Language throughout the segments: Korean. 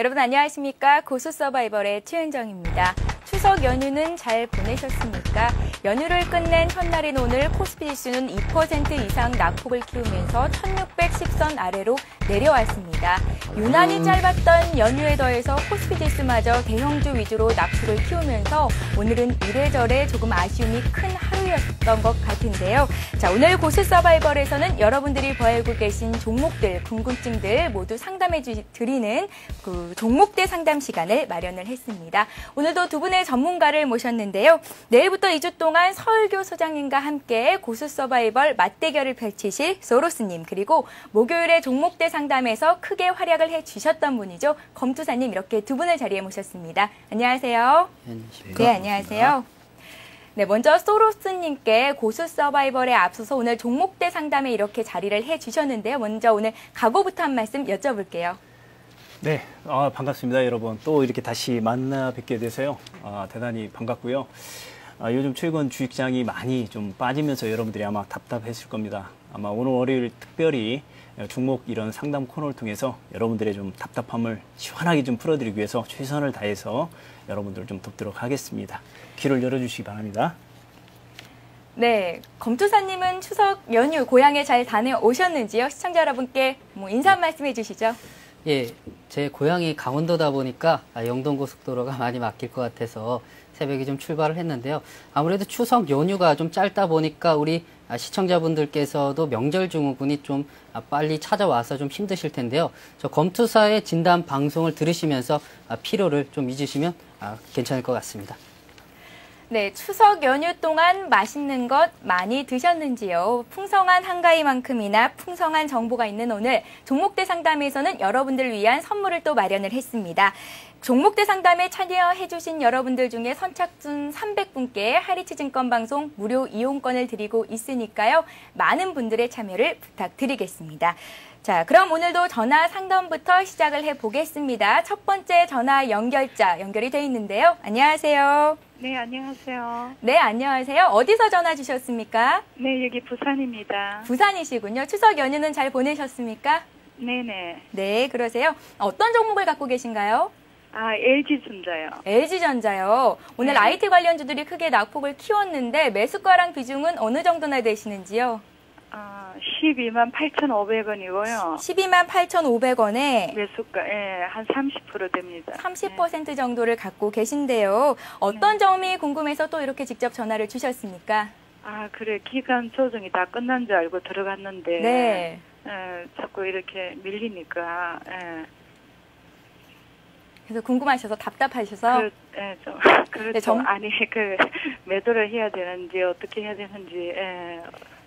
여러분 안녕하십니까? 고수 서바이벌의 최은정입니다. 추석 연휴는 잘 보내셨습니까? 연휴를 끝낸 첫날인 오늘 코스피 지수는 2% 이상 낙폭을 키우면서 1610선 아래로 내려왔습니다. 유난히 짧았던 연휴에 더해서 코스피 지수마저 대형주 위주로 낙폭을 키우면서 오늘은 이래저래 조금 아쉬움이 큰 하루였던 것 같은데요. 자, 오늘 고수 서바이벌에서는 여러분들이 보알고 계신 종목들, 궁금증들 모두 상담해 드리는 그 종목대 상담 시간을 마련을 했습니다. 오늘도 두 분의 전문가를 모셨는데요. 내일부터 2주 동안 서울교 소장님과 함께 고수 서바이벌 맞대결을 펼치실 소로스님, 그리고 목요일에 종목대 상담에서 크게 활약을 해주셨던 분이죠. 검투사님, 이렇게 두 분을 자리에 모셨습니다. 안녕하세요. 네, 안녕하세요. 네, 먼저 소로스님께 고수 서바이벌에 앞서서 오늘 종목대 상담에 이렇게 자리를 해주셨는데요. 먼저 오늘 각오부터 한 말씀 여쭤볼게요. 네, 반갑습니다, 여러분. 또 이렇게 다시 만나 뵙게 돼서요. 대단히 반갑고요. 요즘 최근 주식장이 많이 좀 빠지면서 여러분들이 아마 답답했을 겁니다. 아마 오늘 월요일 특별히 종목 이런 상담 코너를 통해서 여러분들의 좀 답답함을 시원하게 좀 풀어드리기 위해서 최선을 다해서 여러분들을 좀 돕도록 하겠습니다. 귀를 열어주시기 바랍니다. 네, 검투사님은 추석 연휴 고향에 잘 다녀오셨는지요? 시청자 여러분께 인사 한 말씀 해주시죠. 예, 제 고향이 강원도다 보니까 영동고속도로가 많이 막힐 것 같아서 새벽에 좀 출발을 했는데요. 아무래도 추석 연휴가 좀 짧다 보니까 우리 시청자분들께서도 명절 증후군이 좀 빨리 찾아와서 좀 힘드실 텐데요. 저 검투사의 진단 방송을 들으시면서 피로를 좀 잊으시면 괜찮을 것 같습니다. 네, 추석 연휴 동안 맛있는 것 많이 드셨는지요? 풍성한 한가위만큼이나 풍성한 정보가 있는 오늘 종목대 상담에서는 여러분들을 위한 선물을 또 마련을 했습니다. 종목대 상담에 참여해주신 여러분들 중에 선착순 300분께 하리츠 증권방송 무료 이용권을 드리고 있으니까요. 많은 분들의 참여를 부탁드리겠습니다. 자, 그럼 오늘도 전화 상담부터 시작을 해보겠습니다. 첫 번째 전화 연결자 연결이 돼 있는데요. 안녕하세요. 네, 안녕하세요. 네, 안녕하세요. 어디서 전화 주셨습니까? 네, 여기 부산입니다. 부산이시군요. 추석 연휴는 잘 보내셨습니까? 네네. 네, 그러세요. 어떤 종목을 갖고 계신가요? LG전자요. LG전자요. 오늘 네. IT 관련주들이 크게 낙폭을 키웠는데 매수가랑 비중은 어느 정도나 되시는지요? 12만 8,500원이고요. 12만 8,500원에 매수가, 한 30% 됩니다. 30% 정도를 갖고 계신데요. 어떤 점이 궁금해서 또 이렇게 직접 전화를 주셨습니까? 그래. 기간 조정이 다 끝난 줄 알고 들어갔는데. 네. 자꾸 이렇게 밀리니까, 그래서 궁금하셔서 답답하셔서. 그렇죠. 매도를 해야 되는지, 어떻게 해야 되는지,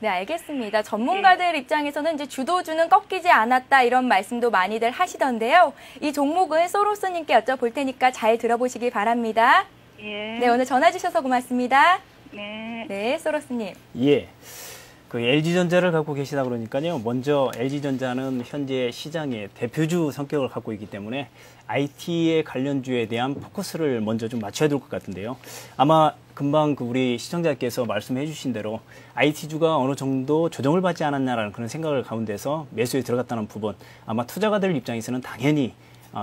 네, 알겠습니다. 전문가들 입장에서는 이제 주도주는 꺾이지 않았다 이런 말씀도 많이들 하시던데요. 이 종목은 소로스님께 여쭤볼 테니까 잘 들어보시기 바랍니다. 예. 네, 오늘 전화 주셔서 고맙습니다. 네. 네, 소로스님. 예. 그 LG전자를 갖고 계시다 그러니까요. 먼저 LG전자는 현재 시장의 대표주 성격을 갖고 있기 때문에 IT의 관련주에 대한 포커스를 먼저 좀 맞춰야 될 것 같은데요. 아마 금방 우리 시청자께서 말씀해 주신 대로 IT주가 어느 정도 조정을 받지 않았냐라는 그런 생각을 가운데서 매수에 들어갔다는 부분, 아마 투자가들 입장에서는 당연히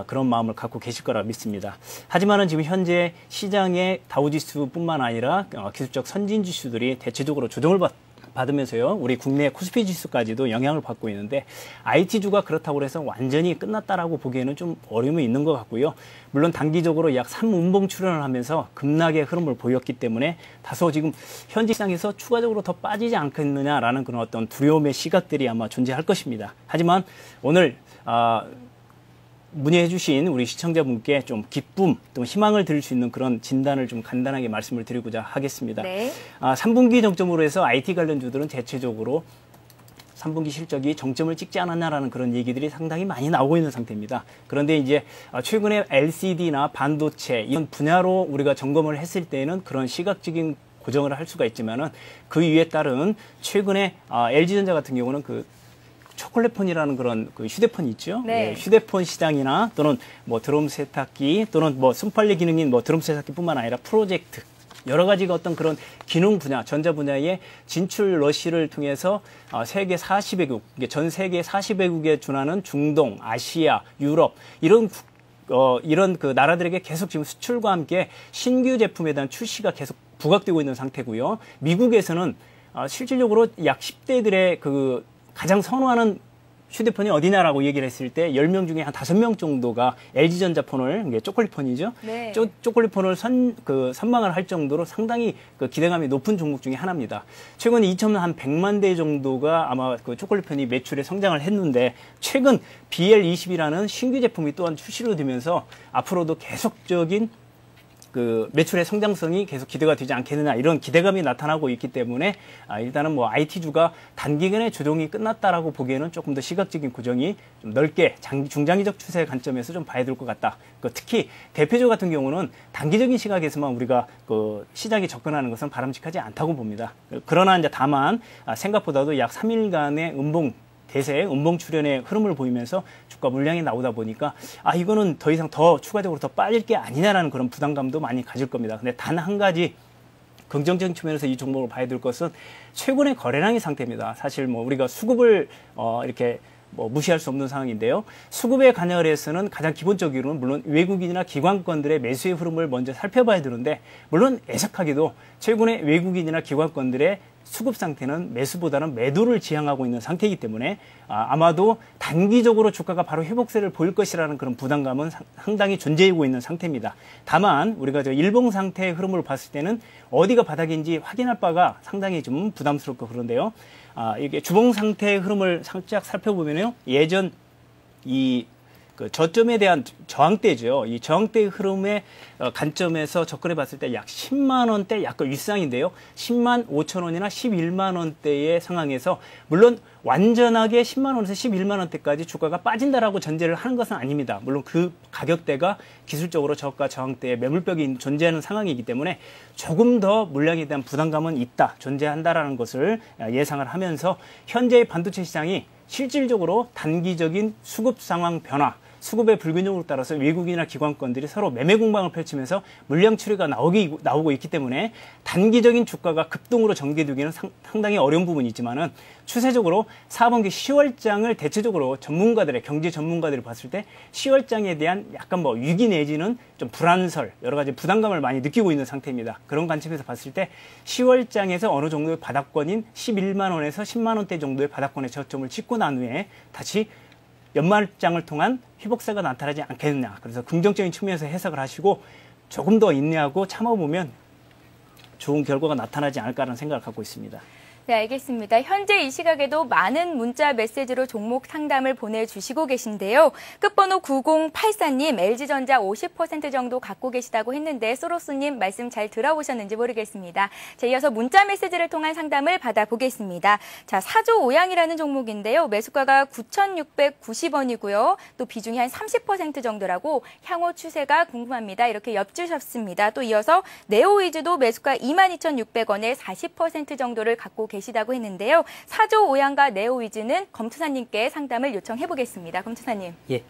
그런 마음을 갖고 계실 거라 믿습니다. 하지만은 지금 현재 시장의 다우지수뿐만 아니라 기술적 선진 지수들이 대체적으로 조정을 받으면서요, 우리 국내 코스피 지수까지도 영향을 받고 있는데 IT주가 그렇다고 해서 완전히 끝났다라고 보기에는 좀 어려움이 있는 것 같고요. 물론 단기적으로 약 3운봉 출현을 하면서 급락의 흐름을 보였기 때문에 다소 지금 현지 시장에서 추가적으로 더 빠지지 않겠느냐라는 그런 어떤 두려움의 시각들이 아마 존재할 것입니다. 하지만 오늘 문의해 주신 우리 시청자분께 좀 기쁨 또 희망을 드릴 수 있는 그런 진단을 좀 간단하게 말씀을 드리고자 하겠습니다. 네. 3분기 정점으로 해서 IT 관련주들은 대체적으로 3분기 실적이 정점을 찍지 않았냐라는 그런 얘기들이 상당히 많이 나오고 있는 상태입니다. 그런데 이제 최근에 LCD나 반도체 이런 분야로 우리가 점검을 했을 때는 그런 시각적인 고정을 할 수가 있지만은 그 이에 따른 최근에 LG전자 같은 경우는 그 초콜릿폰이라는 그런 그 휴대폰 있죠. 네. 예, 휴대폰 시장이나 또는 뭐 드럼 세탁기 또는 뭐 손빨래 기능인 뭐 드럼 세탁기뿐만 아니라 프로젝트 여러 가지가 어떤 그런 기능 분야, 전자 분야의 진출 러시를 통해서 세계 40개국, 전 세계 40개국에 준하는 중동, 아시아, 유럽 이런 이런 그 나라들에게 계속 지금 수출과 함께 신규 제품에 대한 출시가 계속 부각되고 있는 상태고요. 미국에서는 실질적으로 약 10대들의 그 가장 선호하는 휴대폰이 어디냐라고 얘기를 했을 때 10명 중에 한 5명 정도가 LG전자 폰을, 이게 초콜릿폰이죠. 네. 초콜릿폰을 선망을 할 정도로 상당히 그 기대감이 높은 종목 중에 하나입니다. 최근 2,100만 대 정도가 아마 그 초콜릿폰이 매출에 성장을 했는데 최근 BL20이라는 신규 제품이 또한 출시로 되면서 앞으로도 계속적인 그 매출의 성장성이 계속 기대가 되지 않겠느냐 이런 기대감이 나타나고 있기 때문에 일단은 뭐 IT주가 단기간에 조정이 끝났다라고 보기에는 조금 더 시각적인 고정이 좀 넓게 중장기적 추세 관점에서 좀 봐야 될 것 같다. 특히 대표주 같은 경우는 단기적인 시각에서만 우리가 그 시장에 접근하는 것은 바람직하지 않다고 봅니다. 그러나 이제 다만 생각보다도 약 3일간의 대세 음봉 출현의 흐름을 보이면서 주가 물량이 나오다 보니까 이거는 더 이상 더 추가적으로 더 빠질 게 아니냐라는 그런 부담감도 많이 가질 겁니다. 근데 단 한 가지 긍정적인 측면에서 이 종목을 봐야 될 것은 최근의 거래량의 상태입니다. 사실 뭐 우리가 수급을 이렇게 무시할 수 없는 상황인데요. 수급에 관여를 해서는 가장 기본적으로는 물론 외국인이나 기관권들의 매수의 흐름을 먼저 살펴봐야 되는데 물론 애석하게도 최근에 외국인이나 기관권들의 수급 상태는 매수보다는 매도를 지향하고 있는 상태이기 때문에 아마도 단기적으로 주가가 바로 회복세를 보일 것이라는 그런 부담감은 상당히 존재하고 있는 상태입니다. 다만 우리가 저 일봉 상태의 흐름을 봤을 때는 어디가 바닥인지 확인할 바가 상당히 좀 부담스럽고 그런데요. 이게 주봉 상태의 흐름을 살짝 살펴보면요. 예전 그 저점에 대한 저항대죠. 이 저항대의 흐름의 관점에서 접근해 봤을 때 약 10만 원대 약간 윗상인데요. 10만 5천 원이나 11만 원대의 상황에서 물론 완전하게 10만 원에서 11만 원대까지 주가가 빠진다라고 전제를 하는 것은 아닙니다. 물론 그 가격대가 기술적으로 저가 저항대의 매물벽이 존재하는 상황이기 때문에 조금 더 물량에 대한 부담감은 존재한다라는 것을 예상을 하면서 현재의 반도체 시장이 실질적으로 단기적인 수급 상황 변화, 수급의 불균형으로 따라서 외국인이나 기관권들이 서로 매매 공방을 펼치면서 물량 추리가 나오고 있기 때문에 단기적인 주가가 급등으로 전개되기는 상당히 어려운 부분이 있지만은 추세적으로 4분기 10월장을 대체적으로 경제 전문가들이 봤을 때 10월장에 대한 약간 위기 내지는 좀 불안설, 여러 가지 부담감을 많이 느끼고 있는 상태입니다. 그런 관점에서 봤을 때 10월장에서 어느 정도의 바닥권인 11만 원에서 10만 원대 정도의 바닥권의 저점을 찍고 난 후에 다시 연말장을 통한 회복세가 나타나지 않겠느냐. 그래서 긍정적인 측면에서 해석을 하시고 조금 더 인내하고 참아보면 좋은 결과가 나타나지 않을까라는 생각을 갖고 있습니다. 네, 알겠습니다. 현재 이 시각에도 많은 문자 메시지로 종목 상담을 보내주시고 계신데요. 끝번호 9084님, LG전자 50% 정도 갖고 계시다고 했는데 소로스님 말씀 잘 들어보셨는지 모르겠습니다. 자, 이어서 문자 메시지를 통한 상담을 받아보겠습니다. 자, 사조오양이라는 종목인데요. 매수가가 9,690원이고요. 또 비중이 한 30% 정도라고 향후 추세가 궁금합니다. 이렇게 엿주셨습니다. 또 이어서 네오위즈도 매수가 22,600원에 40% 정도를 갖고 계시다고 했는데요. 사조오양과 네오위즈는 검투사님께 상담을 요청해 보겠습니다. 검투사님. 예.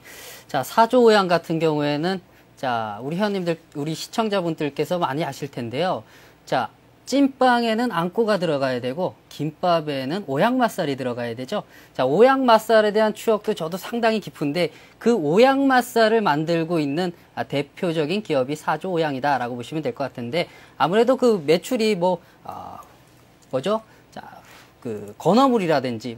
자, 사조오양 같은 경우에는 자, 우리 회원님들, 우리 시청자분들께서 많이 아실 텐데요. 자, 찐빵에는 앙꼬가 들어가야 되고 김밥에는 오양맛살이 들어가야 되죠. 자, 오양맛살에 대한 추억도 저도 상당히 깊은데 그 오양맛살을 만들고 있는 대표적인 기업이 사조오양이다라고 보시면 될 것 같은데 아무래도 그 매출이 뭐죠? 자, 그 건어물이라든지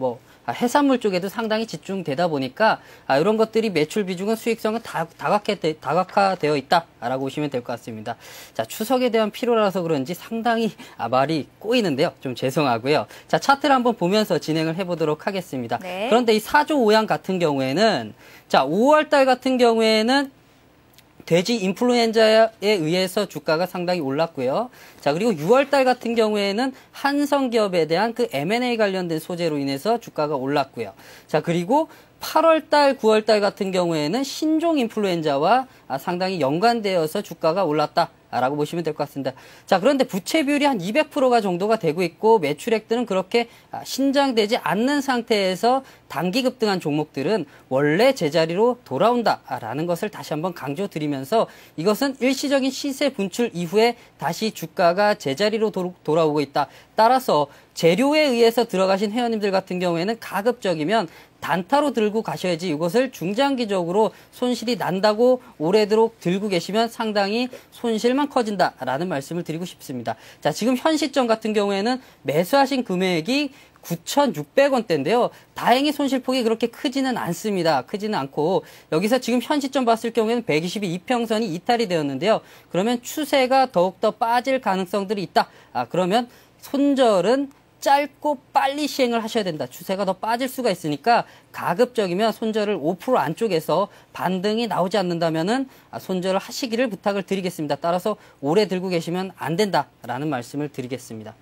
해산물 쪽에도 상당히 집중되다 보니까 이런 것들이 매출 비중은 수익성은 다각화되어 있다라고 보시면 될 것 같습니다. 자, 추석에 대한 필요라서 그런지 상당히 말이 꼬이는데요. 좀 죄송하고요. 자, 차트를 한번 보면서 진행을 해보도록 하겠습니다. 네. 그런데 이 사조오양 같은 경우에는 자, 5월달 같은 경우에는 돼지 인플루엔자에 의해서 주가가 상당히 올랐고요. 자, 그리고 6월달 같은 경우에는 한성기업에 대한 그 M&A 관련된 소재로 인해서 주가가 올랐고요. 자, 그리고 8월달, 9월달 같은 경우에는 신종 인플루엔자와 상당히 연관되어서 주가가 올랐다라고 보시면 될 것 같습니다. 자, 그런데 부채 비율이 한 200%가 정도가 되고 있고 매출액들은 그렇게 신장되지 않는 상태에서 단기 급등한 종목들은 원래 제자리로 돌아온다라는 것을 다시 한번 강조드리면서 이것은 일시적인 시세 분출 이후에 다시 주가가 제자리로 돌아오고 있다. 따라서 재료에 의해서 들어가신 회원님들 같은 경우에는 가급적이면 단타로 들고 가셔야지 이것을 중장기적으로 손실이 난다고 오래도록 들고 계시면 상당히 손실만 커진다라는 말씀을 드리고 싶습니다. 자, 지금 현 시점 같은 경우에는 매수하신 금액이 9,600원대인데요. 다행히 손실폭이 그렇게 크지는 않습니다. 크지는 않고 여기서 지금 현 시점 봤을 경우에는 122평선이 이탈이 되었는데요. 그러면 추세가 더욱더 빠질 가능성들이 있다. 그러면 손절은 짧고 빨리 시행을 하셔야 된다. 추세가 더 빠질 수가 있으니까 가급적이면 손절을 5% 안쪽에서 반등이 나오지 않는다면은 손절을 하시기를 부탁을 드리겠습니다. 따라서 오래 들고 계시면 안 된다라는 말씀을 드리겠습니다.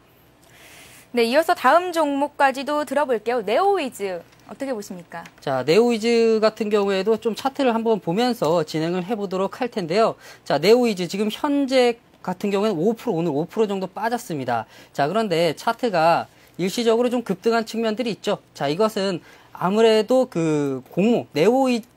네, 이어서 다음 종목까지도 들어볼게요. 네오위즈 어떻게 보십니까? 자, 네오위즈 같은 경우에도 좀 차트를 한번 보면서 진행을 해보도록 할 텐데요. 자, 네오위즈 지금 현재 같은 경우에는 5% 오늘 5% 정도 빠졌습니다. 자, 그런데 차트가 일시적으로 좀 급등한 측면들이 있죠. 자, 이것은 아무래도 그 공모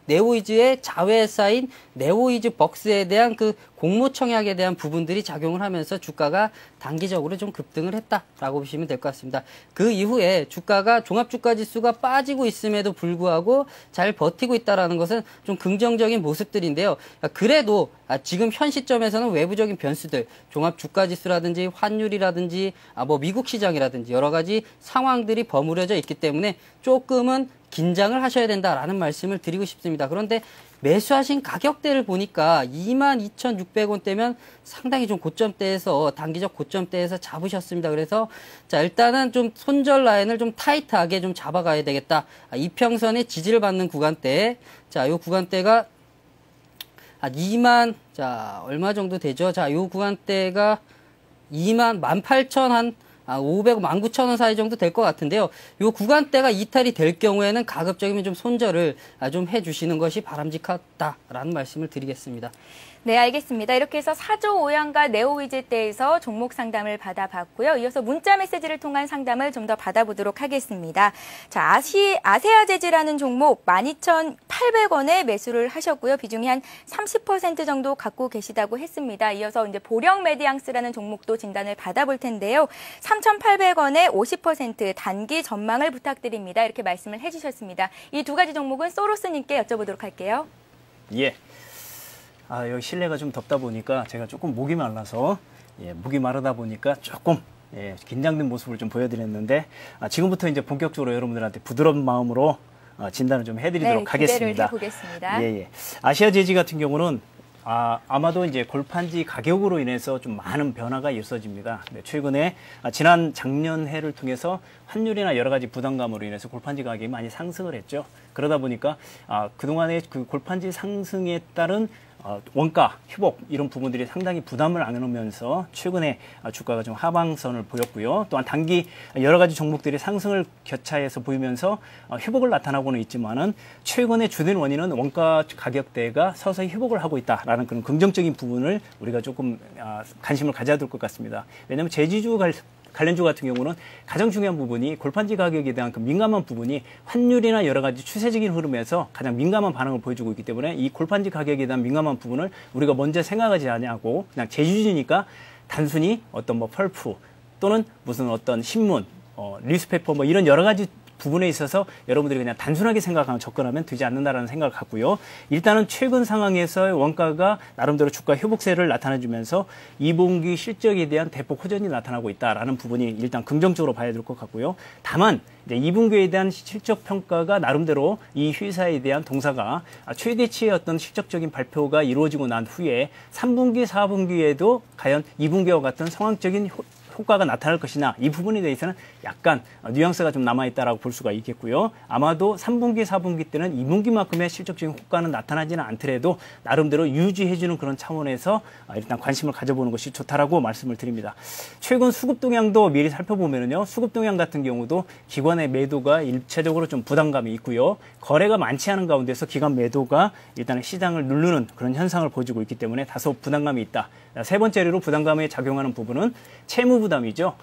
네오위즈의 자회사인 네오위즈 벅스에 대한 그 공모 청약에 대한 부분들이 작용을 하면서 주가가 단기적으로 좀 급등을 했다라고 보시면 될 것 같습니다. 그 이후에 주가가 종합주가지수가 빠지고 있음에도 불구하고 잘 버티고 있다라는 것은 좀 긍정적인 모습들인데요. 그래도 지금 현 시점에서는 외부적인 변수들, 종합주가지수라든지 환율이라든지 뭐 미국 시장이라든지 여러 가지 상황들이 버무려져 있기 때문에 조금은 긴장을 하셔야 된다라는 말씀을 드리고 싶습니다. 그런데 매수하신 가격대를 보니까 22,600원대면 상당히 좀 고점대에서 단기적 고점대에서 잡으셨습니다. 그래서 자, 일단은 좀 손절 라인을 좀 타이트하게 좀 잡아가야 되겠다. 이평선의 지지를 받는 구간대, 자, 요 구간대가 2만, 자, 얼마 정도 되죠? 자, 요 구간대가 18,000 한 500, 19,000원 사이 정도 될 것 같은데요. 요 구간대가 이탈이 될 경우에는 가급적이면 좀 손절을 좀 해주시는 것이 바람직하다라는 말씀을 드리겠습니다. 네, 알겠습니다. 이렇게 해서 사조 오양과 네오위즈대에서 종목 상담을 받아봤고요. 이어서 문자 메시지를 통한 상담을 좀 더 받아보도록 하겠습니다. 자, 아세아재즈라는 종목 12,800원에 매수를 하셨고요. 비중이 한 30% 정도 갖고 계시다고 했습니다. 이어서 이제 보령메디앙스라는 종목도 진단을 받아볼 텐데요. 3,800원에 50% 단기 전망을 부탁드립니다. 이렇게 말씀을 해주셨습니다. 이 두 가지 종목은 소로스님께 여쭤보도록 할게요. 예. 여기 실내가 좀 덥다 보니까 제가 조금 목이 말라서, 목이 마르다 보니까 조금, 긴장된 모습을 좀 보여드렸는데, 지금부터 이제 본격적으로 여러분들한테 부드러운 마음으로 진단을 좀 해드리도록 하겠습니다. 기대를 해보겠습니다. 예. 아시아재즈 같은 경우는 아마도 이제 골판지 가격으로 인해서 좀 많은 변화가 있어집니다. 네, 최근에 지난 작년해를 통해서 환율이나 여러 가지 부담감으로 인해서 골판지 가격이 많이 상승을 했죠. 그러다 보니까 그동안의 그 골판지 상승에 따른 원가 회복 이런 부분들이 상당히 부담을 안으면서 최근에 주가가 좀 하방선을 보였고요. 또한 단기 여러 가지 종목들이 상승을 교차해서 보이면서 회복을 나타나고는 있지만은 최근의 주된 원인은 원가 가격대가 서서히 회복을 하고 있다라는 그런 긍정적인 부분을 우리가 조금 관심을 가져야 될 것 같습니다. 왜냐하면 제지주 관련주 같은 경우는 가장 중요한 부분이 골판지 가격에 대한 그 민감한 부분이 환율이나 여러 가지 추세적인 흐름에서 가장 민감한 반응을 보여주고 있기 때문에 이 골판지 가격에 대한 민감한 부분을 우리가 먼저 생각하지 않냐고 그냥 제주주니까 단순히 어떤 뭐 펄프 또는 무슨 어떤 신문, 뉴스페이퍼 뭐 이런 여러 가지 부분에 있어서 여러분들이 그냥 단순하게 생각하면 접근하면 되지 않는다라는 생각을 갖고요. 일단은 최근 상황에서의 원가가 나름대로 주가 회복세를 나타내주면서 2분기 실적에 대한 대폭 호전이 나타나고 있다라는 부분이 일단 긍정적으로 봐야 될 것 같고요. 다만 이제 2분기에 대한 실적 평가가 나름대로 이 회사에 대한 동사가 최대치의 어떤 실적적인 발표가 이루어지고 난 후에 3분기, 4분기에도 과연 2분기와 같은 상황적인 효과가 나타날 것이냐 이 부분에 대해서는 약간 뉘앙스가 좀 남아있다라고 볼 수가 있겠고요. 아마도 3분기, 4분기 때는 2분기만큼의 실적적인 효과는 나타나지는 않더라도 나름대로 유지해주는 그런 차원에서 일단 관심을 가져보는 것이 좋다라고 말씀을 드립니다. 최근 수급 동향도 미리 살펴보면요. 수급 동향 같은 경우도 기관의 매도가 일차적으로 좀 부담감이 있고요. 거래가 많지 않은 가운데서 기관 매도가 일단 시장을 누르는 그런 현상을 보여주고 있기 때문에 다소 부담감이 있다. 세 번째로 부담감에 작용하는 부분은 채무 부담이죠.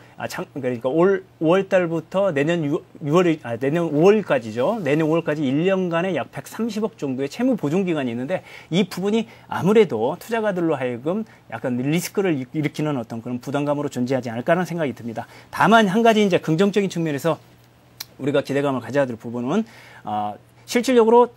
그러니까 올 5월 달부터 내년 5월까지죠. 내년 5월까지 1년간에 약 130억 정도의 채무 보증 기간이 있는데 이 부분이 아무래도 투자가들로 하여금 약간 리스크를 일으키는 어떤 그런 부담감으로 존재하지 않을까라는 생각이 듭니다. 다만 한 가지 이제 긍정적인 측면에서 우리가 기대감을 가져야 될 부분은 실질적으로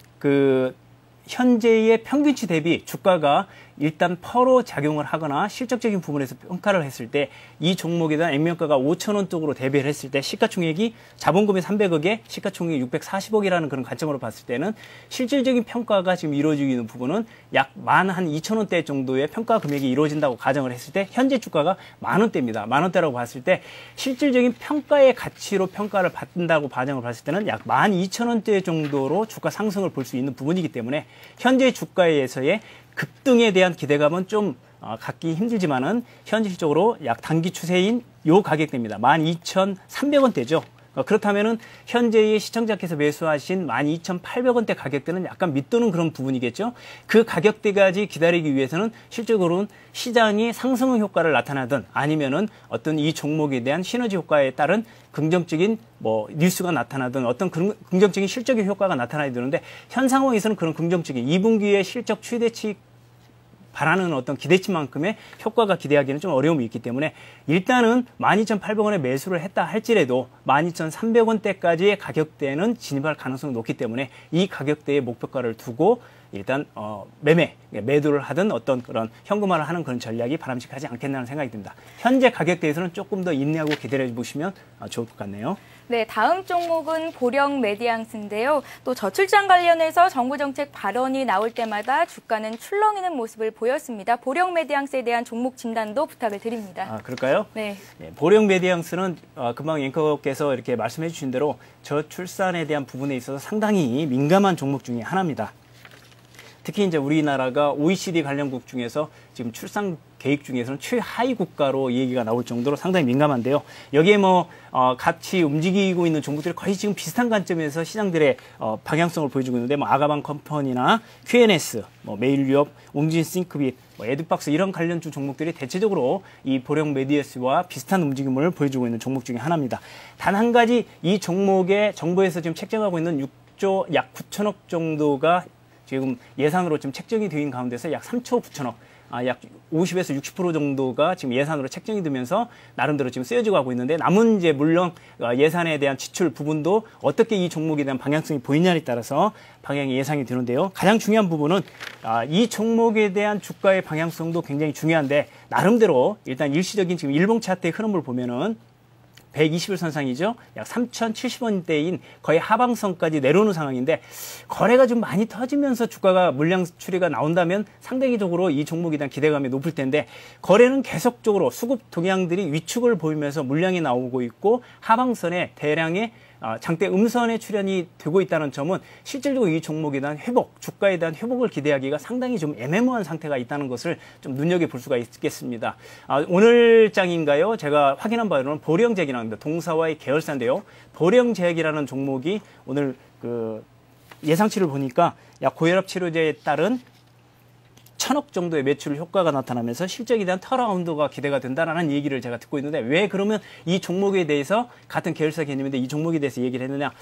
현재의 평균치 대비 주가가 일단 퍼로 작용을 하거나 실적적인 부분에서 평가를 했을 때 이 종목에 대한 액면가가 5,000원 쪽으로 대비를 했을 때 시가총액이 자본금이 300억에 시가총액이 640억이라는 그런 관점으로 봤을 때는 실질적인 평가가 지금 이루어지고 있는 부분은 약 12,000원대 정도의 평가 금액이 이루어진다고 가정을 했을 때 현재 주가가 10,000원대입니다. 10,000원대라고 봤을 때 실질적인 평가의 가치로 평가를 받는다고 가정을 봤을 때는 약 12,000원대 정도로 주가 상승을 볼 수 있는 부분이기 때문에 현재 주가에서의 급등에 대한 기대감은 좀 갖기 힘들지만은 현실적으로 약 단기 추세인 요 가격대입니다. 12,300원대죠. 그렇다면은 현재의 시청자께서 매수하신 12,800원대 가격대는 약간 밑도는 그런 부분이겠죠. 그 가격대까지 기다리기 위해서는 실적으로는 시장이 상승 효과를 나타나든 아니면은 어떤 이 종목에 대한 시너지 효과에 따른 긍정적인 뉴스가 나타나든 어떤 긍정적인 실적의 효과가 나타나야 되는데 현 상황에서는 그런 긍정적인 2분기의 실적 최대치 바라는 어떤 기대치만큼의 효과가 기대하기는 좀 어려움이 있기 때문에 일단은 12,800원에 매수를 했다 할지라도 12,300원대까지의 가격대는 진입할 가능성이 높기 때문에 이 가격대의 목표가를 두고 일단 매도를 하든 어떤 그런 현금화를 하는 그런 전략이 바람직하지 않겠나는 생각이 듭니다. 현재 가격대에서는 조금 더 인내하고 기다려 보시면 좋을 것 같네요. 네, 다음 종목은 보령 메디앙스인데요. 또 저출산 관련해서 정부 정책 발언이 나올 때마다 주가는 출렁이는 모습을 보였습니다. 보령 메디앙스에 대한 종목 진단도 부탁을 드립니다. 그럴까요? 네. 보령 메디앙스는 금방 앵커께서 이렇게 말씀해 주신 대로 저출산에 대한 부분에 있어서 상당히 민감한 종목 중에 하나입니다. 특히 이제 우리나라가 OECD 관련국 중에서 지금 출산 계획 중에서는 최하위 국가로 얘기가 나올 정도로 상당히 민감한데요. 여기에 같이 움직이고 있는 종목들이 거의 지금 비슷한 관점에서 시장들의 방향성을 보여주고 있는데 아가방 컴퍼니나 QNS, 메일유업, 웅진싱크빗, 에드박스 이런 관련주 종목들이 대체적으로 이 보령 메디애스와 비슷한 움직임을 보여주고 있는 종목 중에 하나입니다. 단 한 가지 이 종목에 정부에서 지금 책정하고 있는 6조 약 9천억 정도가 지금 예산으로 지금 책정이 되어 있는 가운데서 약 3조 9천억, 약 50에서 60% 정도가 지금 예산으로 책정이 되면서 나름대로 지금 쓰여지고 하고 있는데 남은 이제 물론 예산에 대한 지출 부분도 어떻게 이 종목에 대한 방향성이 보이냐에 따라서 방향이 예상이 되는데요. 가장 중요한 부분은 이 종목에 대한 주가의 방향성도 굉장히 중요한데 나름대로 일단 일시적인 지금 일봉 차트의 흐름을 보면은 120일 선상이죠. 약 3,070원대인 거의 하방선까지 내려오는 상황인데 거래가 좀 많이 터지면서 주가가 물량 추리가 나온다면 상대적으로 이 종목에 대한 기대감이 높을 텐데 거래는 계속적으로 수급 동향들이 위축을 보이면서 물량이 나오고 있고 하방선에 대량의 장대 음선의 출현이 되고 있다는 점은 실질적으로 이 종목에 대한 회복, 주가에 대한 회복을 기대하기가 상당히 좀 애매모호한 상태가 있다는 것을 좀 눈여겨볼 수가 있겠습니다. 오늘 장인가요? 제가 확인한 바로는 보령제약이라는 동사와의 계열사인데요. 보령제약이라는 종목이 오늘 예상치를 보니까 약 고혈압 치료제에 따른 1,000억 정도의 매출 효과가 나타나면서 실적에 대한 턴어라운드가 기대가 된다는 얘기를 제가 듣고 있는데 왜 그러면 이 종목에 대해서 같은 계열사 개념인데 이 종목에 대해서 얘기를 했느냐.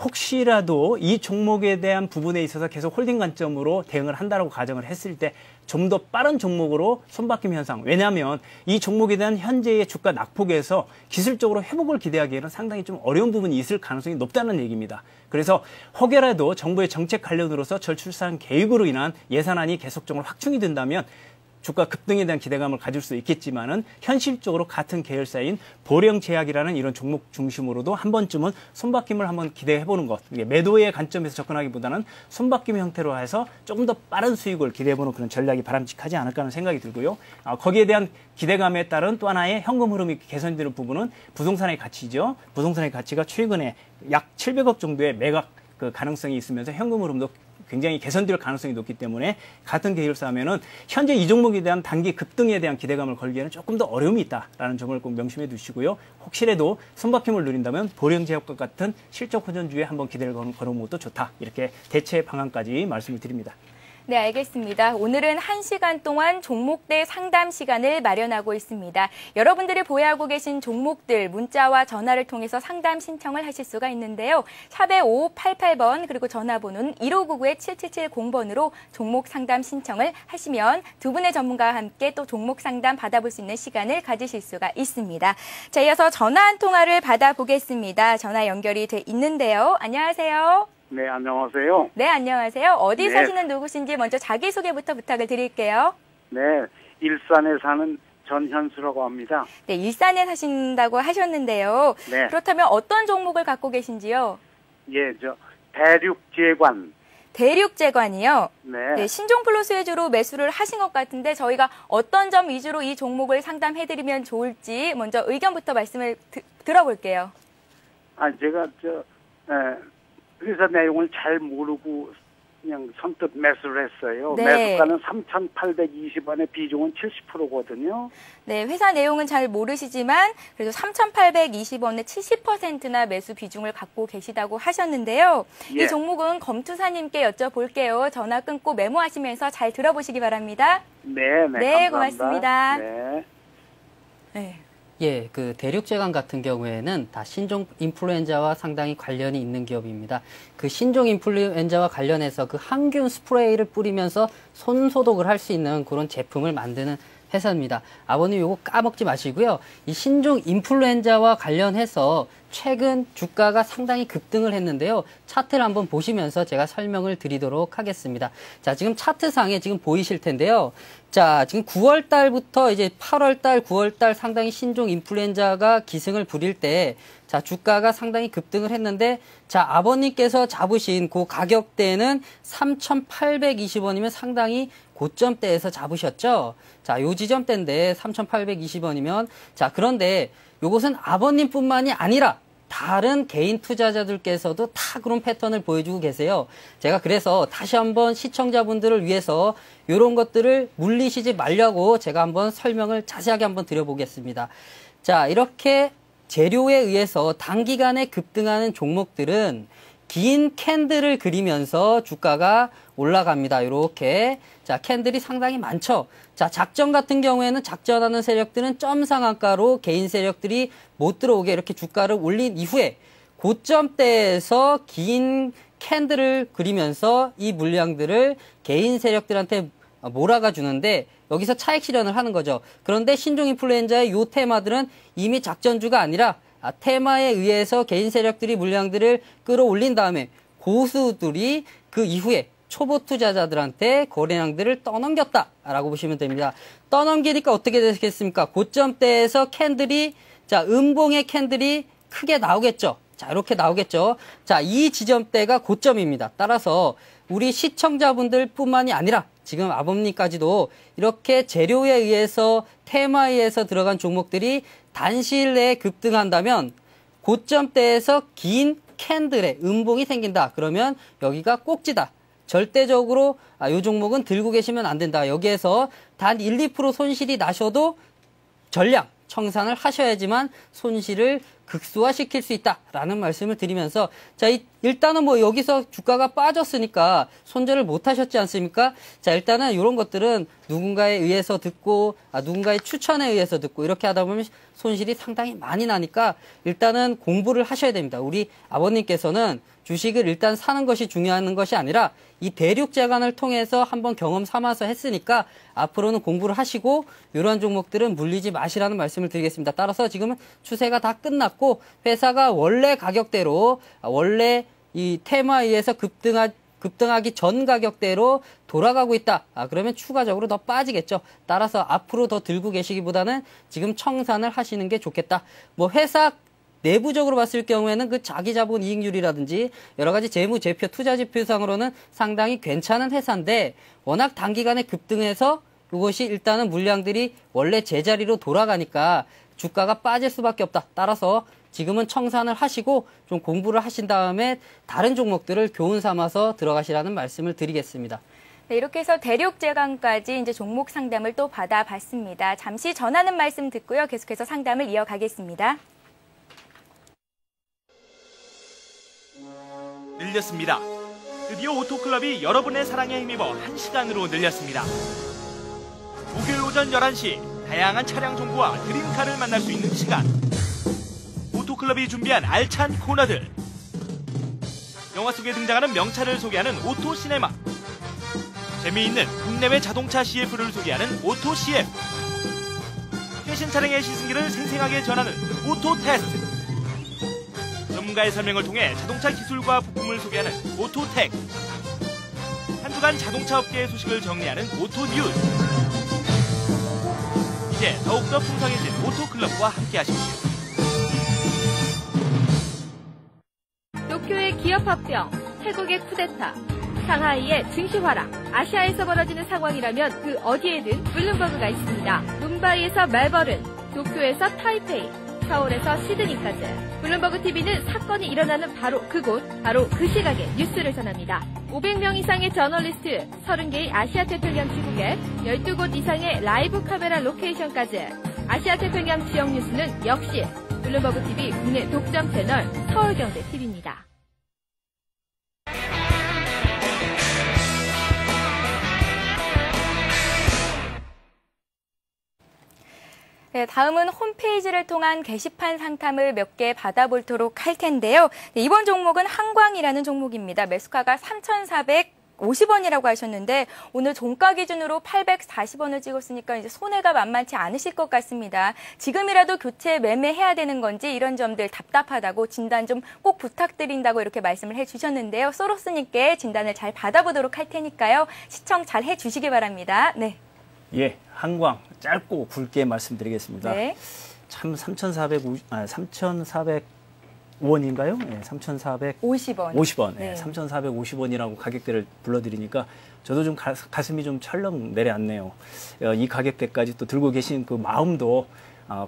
혹시라도 이 종목에 대한 부분에 있어서 계속 홀딩 관점으로 대응을 한다라고 가정을 했을 때 좀 더 빠른 종목으로 손바뀜 현상. 왜냐하면 이 종목에 대한 현재의 주가 낙폭에서 기술적으로 회복을 기대하기에는 상당히 좀 어려운 부분이 있을 가능성이 높다는 얘기입니다. 그래서 혹여라도 정부의 정책 관련으로서 저출산 계획으로 인한 예산안이 계속적으로 확충이 된다면 주가 급등에 대한 기대감을 가질 수 있겠지만은 현실적으로 같은 계열사인 보령제약이라는 이런 종목 중심으로도 한 번쯤은 손바뀜을 한번 기대해보는 것. 매도의 관점에서 접근하기보다는 손바뀜 형태로 해서 조금 더 빠른 수익을 기대해보는 그런 전략이 바람직하지 않을까 하는 생각이 들고요. 거기에 대한 기대감에 따른 또 하나의 현금 흐름이 개선되는 부분은 부동산의 가치죠. 부동산의 가치가 최근에 약 700억 정도의 매각 가능성이 있으면서 현금 흐름도 굉장히 개선될 가능성이 높기 때문에 같은 계열사면은 현재 이 종목에 대한 단기 급등에 대한 기대감을 걸기에는 조금 더 어려움이 있다라는 점을 꼭 명심해 두시고요. 혹시라도 손바뀜을 누린다면 보령제약과 같은 실적 호전주에 한번 기대를 거는 것도 좋다. 이렇게 대체 방안까지 말씀을 드립니다. 네, 알겠습니다. 오늘은 1시간 동안 종목대 상담 시간을 마련하고 있습니다. 여러분들이 보유하고 계신 종목들 문자와 전화를 통해서 상담 신청을 하실 수가 있는데요. 샵의 5588번 그리고 전화번호는 1599-7770번으로 종목 상담 신청을 하시면 두 분의 전문가와 함께 또 종목 상담 받아볼 수 있는 시간을 가지실 수가 있습니다. 자, 이어서 전화 한 통화를 받아보겠습니다. 전화 연결이 돼 있는데요. 안녕하세요. 네, 안녕하세요. 네, 안녕하세요. 어디 네. 사시는 누구신지 먼저 자기소개부터 부탁을 드릴게요. 네, 일산에 사는 전현수라고 합니다. 네, 일산에 사신다고 하셨는데요. 네. 그렇다면 어떤 종목을 갖고 계신지요? 예, 대륙제관. 대륙제관이요. 네. 네, 신종플러스 위주로 매수를 하신 것 같은데 저희가 어떤 점 위주로 이 종목을 상담해드리면 좋을지 먼저 의견부터 말씀을 들어볼게요. 제가 회사 내용을 잘 모르고 그냥 선뜻 매수를 했어요. 네. 매수가는 3,820원에 비중은 70%거든요. 네, 회사 내용은 잘 모르시지만 그래도 3,820원에 70%나 매수 비중을 갖고 계시다고 하셨는데요. 예. 이 종목은 검투사님께 여쭤볼게요. 전화 끊고 메모하시면서 잘 들어보시기 바랍니다. 네, 네, 감사합니다. 고맙습니다. 네. 네. 예, 그 대륙제관 같은 경우에는 다 신종 인플루엔자와 상당히 관련이 있는 기업입니다. 그 신종 인플루엔자와 관련해서 그 항균 스프레이를 뿌리면서 손 소독을 할 수 있는 그런 제품을 만드는 회사입니다. 아버님 요거 까먹지 마시고요. 이 신종 인플루엔자와 관련해서 최근 주가가 상당히 급등을 했는데요. 차트를 한번 보시면서 제가 설명을 드리도록 하겠습니다. 자, 지금 차트상에 지금 보이실 텐데요. 자, 지금 9월 달부터 이제 8월 달, 9월 달 상당히 신종 인플루엔자가 기승을 부릴 때 자, 주가가 상당히 급등을 했는데 자, 아버님께서 잡으신 그 가격대는 3,820원이면 상당히 고점대에서 잡으셨죠. 자, 요 지점대인데 3,820원이면 자, 그런데 요것은 아버님뿐만이 아니라 다른 개인 투자자들께서도 다 그런 패턴을 보여주고 계세요. 제가 그래서 다시 한번 시청자분들을 위해서 이런 것들을 물리시지 말려고 제가 한번 설명을 자세하게 한번 드려보겠습니다. 자, 이렇게 재료에 의해서 단기간에 급등하는 종목들은 긴 캔들을 그리면서 주가가 올라갑니다. 이렇게. 자, 캔들이 상당히 많죠. 자, 작전 같은 경우에는 작전하는 세력들은 점 상한가로 개인 세력들이 못 들어오게 이렇게 주가를 올린 이후에 고점대에서 긴 캔들을 그리면서 이 물량들을 개인 세력들한테 몰아가 주는데 여기서 차익 실현을 하는 거죠. 그런데 신종 인플루엔자의 요 테마들은 이미 작전주가 아니라 테마에 의해서 개인 세력들이 물량들을 끌어올린 다음에 고수들이 그 이후에 초보 투자자들한테 거래량들을 떠넘겼다라고 보시면 됩니다. 떠넘기니까 어떻게 되겠습니까? 고점대에서 캔들이 자, 음봉의 캔들이 크게 나오겠죠. 자, 이렇게 나오겠죠. 자, 이 지점대가 고점입니다. 따라서 우리 시청자분들 뿐만이 아니라 지금 아버님까지도 이렇게 재료에 의해서 테마에 의해서 들어간 종목들이 단시일 내에 급등한다면 고점대에서 긴 캔들의 음봉이 생긴다. 그러면 여기가 꼭지다. 절대적으로 이 종목은 들고 계시면 안 된다. 여기에서 단 1, 2% 손실이 나셔도 전량 청산을 하셔야지만 손실을 극소화시킬 수 있다라는 말씀을 드리면서 자, 일단은 뭐 여기서 주가가 빠졌으니까 손절을 못 하셨지 않습니까? 자, 일단은 이런 것들은 누군가에 의해서 듣고 누군가의 추천에 의해서 듣고 이렇게 하다 보면 손실이 상당히 많이 나니까 일단은 공부를 하셔야 됩니다. 우리 아버님께서는 주식을 일단 사는 것이 중요한 것이 아니라 이 대륙제관을 통해서 한번 경험 삼아서 했으니까 앞으로는 공부를 하시고 이러한 종목들은 물리지 마시라는 말씀을 드리겠습니다. 따라서 지금은 추세가 다 끝났고 회사가 원래 가격대로 원래 이 테마에 의해서 급등하기 전 가격대로 돌아가고 있다. 그러면 추가적으로 더 빠지겠죠. 따라서 앞으로 더 들고 계시기보다는 지금 청산을 하시는 게 좋겠다. 뭐 회사 내부적으로 봤을 경우에는 그 자기 자본 이익률이라든지 여러 가지 재무 제표 투자 지표상으로는 상당히 괜찮은 회사인데 워낙 단기간에 급등해서 이것이 일단은 물량들이 원래 제자리로 돌아가니까 주가가 빠질 수밖에 없다. 따라서 지금은 청산을 하시고 좀 공부를 하신 다음에 다른 종목들을 교훈 삼아서 들어가시라는 말씀을 드리겠습니다. 네, 이렇게 해서 대륙제관까지 이제 종목 상담을 또 받아봤습니다. 잠시 전하는 말씀 듣고요. 계속해서 상담을 이어가겠습니다. 늘렸습니다. 드디어 오토클럽이 여러분의 사랑에 힘입어 1시간으로 늘렸습니다. 목요일 오전 11시 다양한 차량 정보와 드림카를 만날 수 있는 시간. 오토클럽이 준비한 알찬 코너들. 영화 속에 등장하는 명차를 소개하는 오토시네마. 재미있는 국내외 자동차 CF를 소개하는 오토CF. 최신 차량의 시승기를 생생하게 전하는 오토테스트. 전문가의 설명을 통해 자동차 기술과 부품을 소개하는 오토텍. 한 주간 자동차 업계의 소식을 정리하는 오토뉴스. 이제 더욱더 풍성해진 오토클럽과 함께하십시오. 도쿄의 기업 합병, 태국의 쿠데타, 상하이의 증시 하락, 아시아에서 벌어지는 상황이라면 그 어디에든 블룸버그가 있습니다. 뭄바이에서 멜버른, 도쿄에서 타이페이, 서울에서 시드니까지 블룸버그 TV는 사건이 일어나는 바로 그곳, 바로 그 시각에 뉴스를 전합니다. 500명 이상의 저널리스트, 30개의 아시아태평양 지국에 12곳 이상의 라이브 카메라 로케이션까지 아시아태평양 지역 뉴스는 역시 블룸버그 TV 국내 독점 채널 서울경제TV입니다. 네, 다음은 홈페이지를 통한 게시판 상담을 몇 개 받아보도록 할 텐데요. 네, 이번 종목은 한광이라는 종목입니다. 매수가가 3,450원이라고 하셨는데 오늘 종가 기준으로 840원을 찍었으니까 이제 손해가 만만치 않으실 것 같습니다. 지금이라도 교체 매매해야 되는 건지 이런 점들 답답하다고 진단 좀 꼭 부탁드린다고 이렇게 말씀을 해주셨는데요. 소로스님께 진단을 잘 받아보도록 할 테니까요. 시청 잘 해주시기 바랍니다. 네. 예, 한광 짧고 굵게 말씀드리겠습니다. 네. 참 3,400원인가요? 네, 3,450원. 50원. 네, 3,450원이라고 가격대를 불러드리니까 저도 좀 가슴이 좀 철렁 내려앉네요. 이 가격대까지 또 들고 계신 그 마음도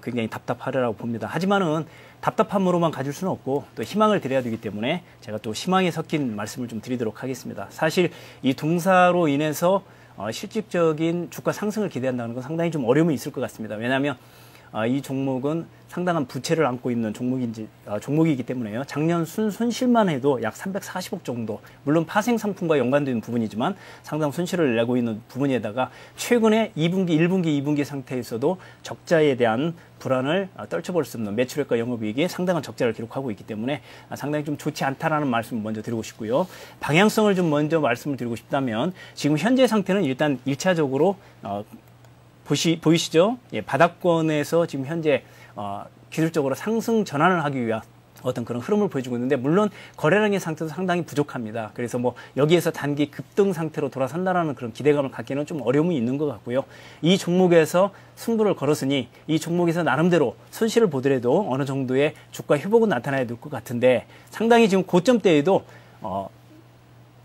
굉장히 답답하리라고 봅니다. 하지만은 답답함으로만 가질 수는 없고 또 희망을 드려야 되기 때문에 제가 또 희망이 섞인 말씀을 좀 드리도록 하겠습니다. 사실 이 동사로 인해서 실질적인 주가 상승을 기대한다는 건 상당히 좀 어려움이 있을 것 같습니다. 왜냐하면 이 종목은 상당한 부채를 안고 있는 종목이기 때문에요. 작년 손실만 해도 약 340억 정도, 물론 파생 상품과 연관된 부분이지만 상당 손실을 내고 있는 부분에다가 최근에 2분기, 1분기, 2분기 상태에서도 적자에 대한 불안을 떨쳐볼 수 없는 매출액과 영업이익이 상당한 적자를 기록하고 있기 때문에 상당히 좀 좋지 않다라는 말씀을 먼저 드리고 싶고요. 방향성을 좀 먼저 말씀을 드리고 싶다면 지금 현재 상태는 일단 1차적으로 보이시죠? 예, 바닥권에서 지금 현재 기술적으로 상승 전환을 하기 위한 어떤 그런 흐름을 보여주고 있는데 물론 거래량의 상태도 상당히 부족합니다. 그래서 뭐 여기에서 단기 급등 상태로 돌아선다라는 그런 기대감을 갖기는 좀 어려움이 있는 것 같고요. 이 종목에서 승부를 걸었으니 이 종목에서 나름대로 손실을 보더라도 어느 정도의 주가 회복은 나타나야 될 것 같은데 상당히 지금 고점대에도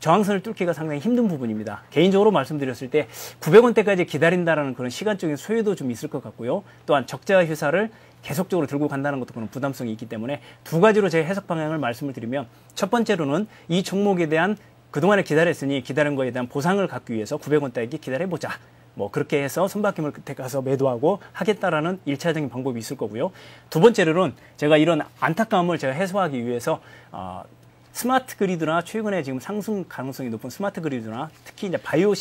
저항선을 뚫기가 상당히 힘든 부분입니다. 개인적으로 말씀드렸을 때 900원대까지 기다린다라는 그런 시간적인 소요도 좀 있을 것 같고요. 또한 적자 회사를 계속적으로 들고 간다는 것도 그런 부담성이 있기 때문에 두 가지로 제 해석 방향을 말씀을 드리면 첫 번째로는 이 종목에 대한 그동안에 기다렸으니 기다린 거에 대한 보상을 갖기 위해서 900원대에 기다려보자. 뭐 그렇게 해서 손바뀜을 끝에 가서 매도하고 하겠다라는 1차적인 방법이 있을 거고요. 두 번째로는 제가 이런 안타까움을 제가 해소하기 위해서 스마트 그리드나 최근에 지금 상승 가능성이 높은 스마트 그리드나 특히 이제 바이오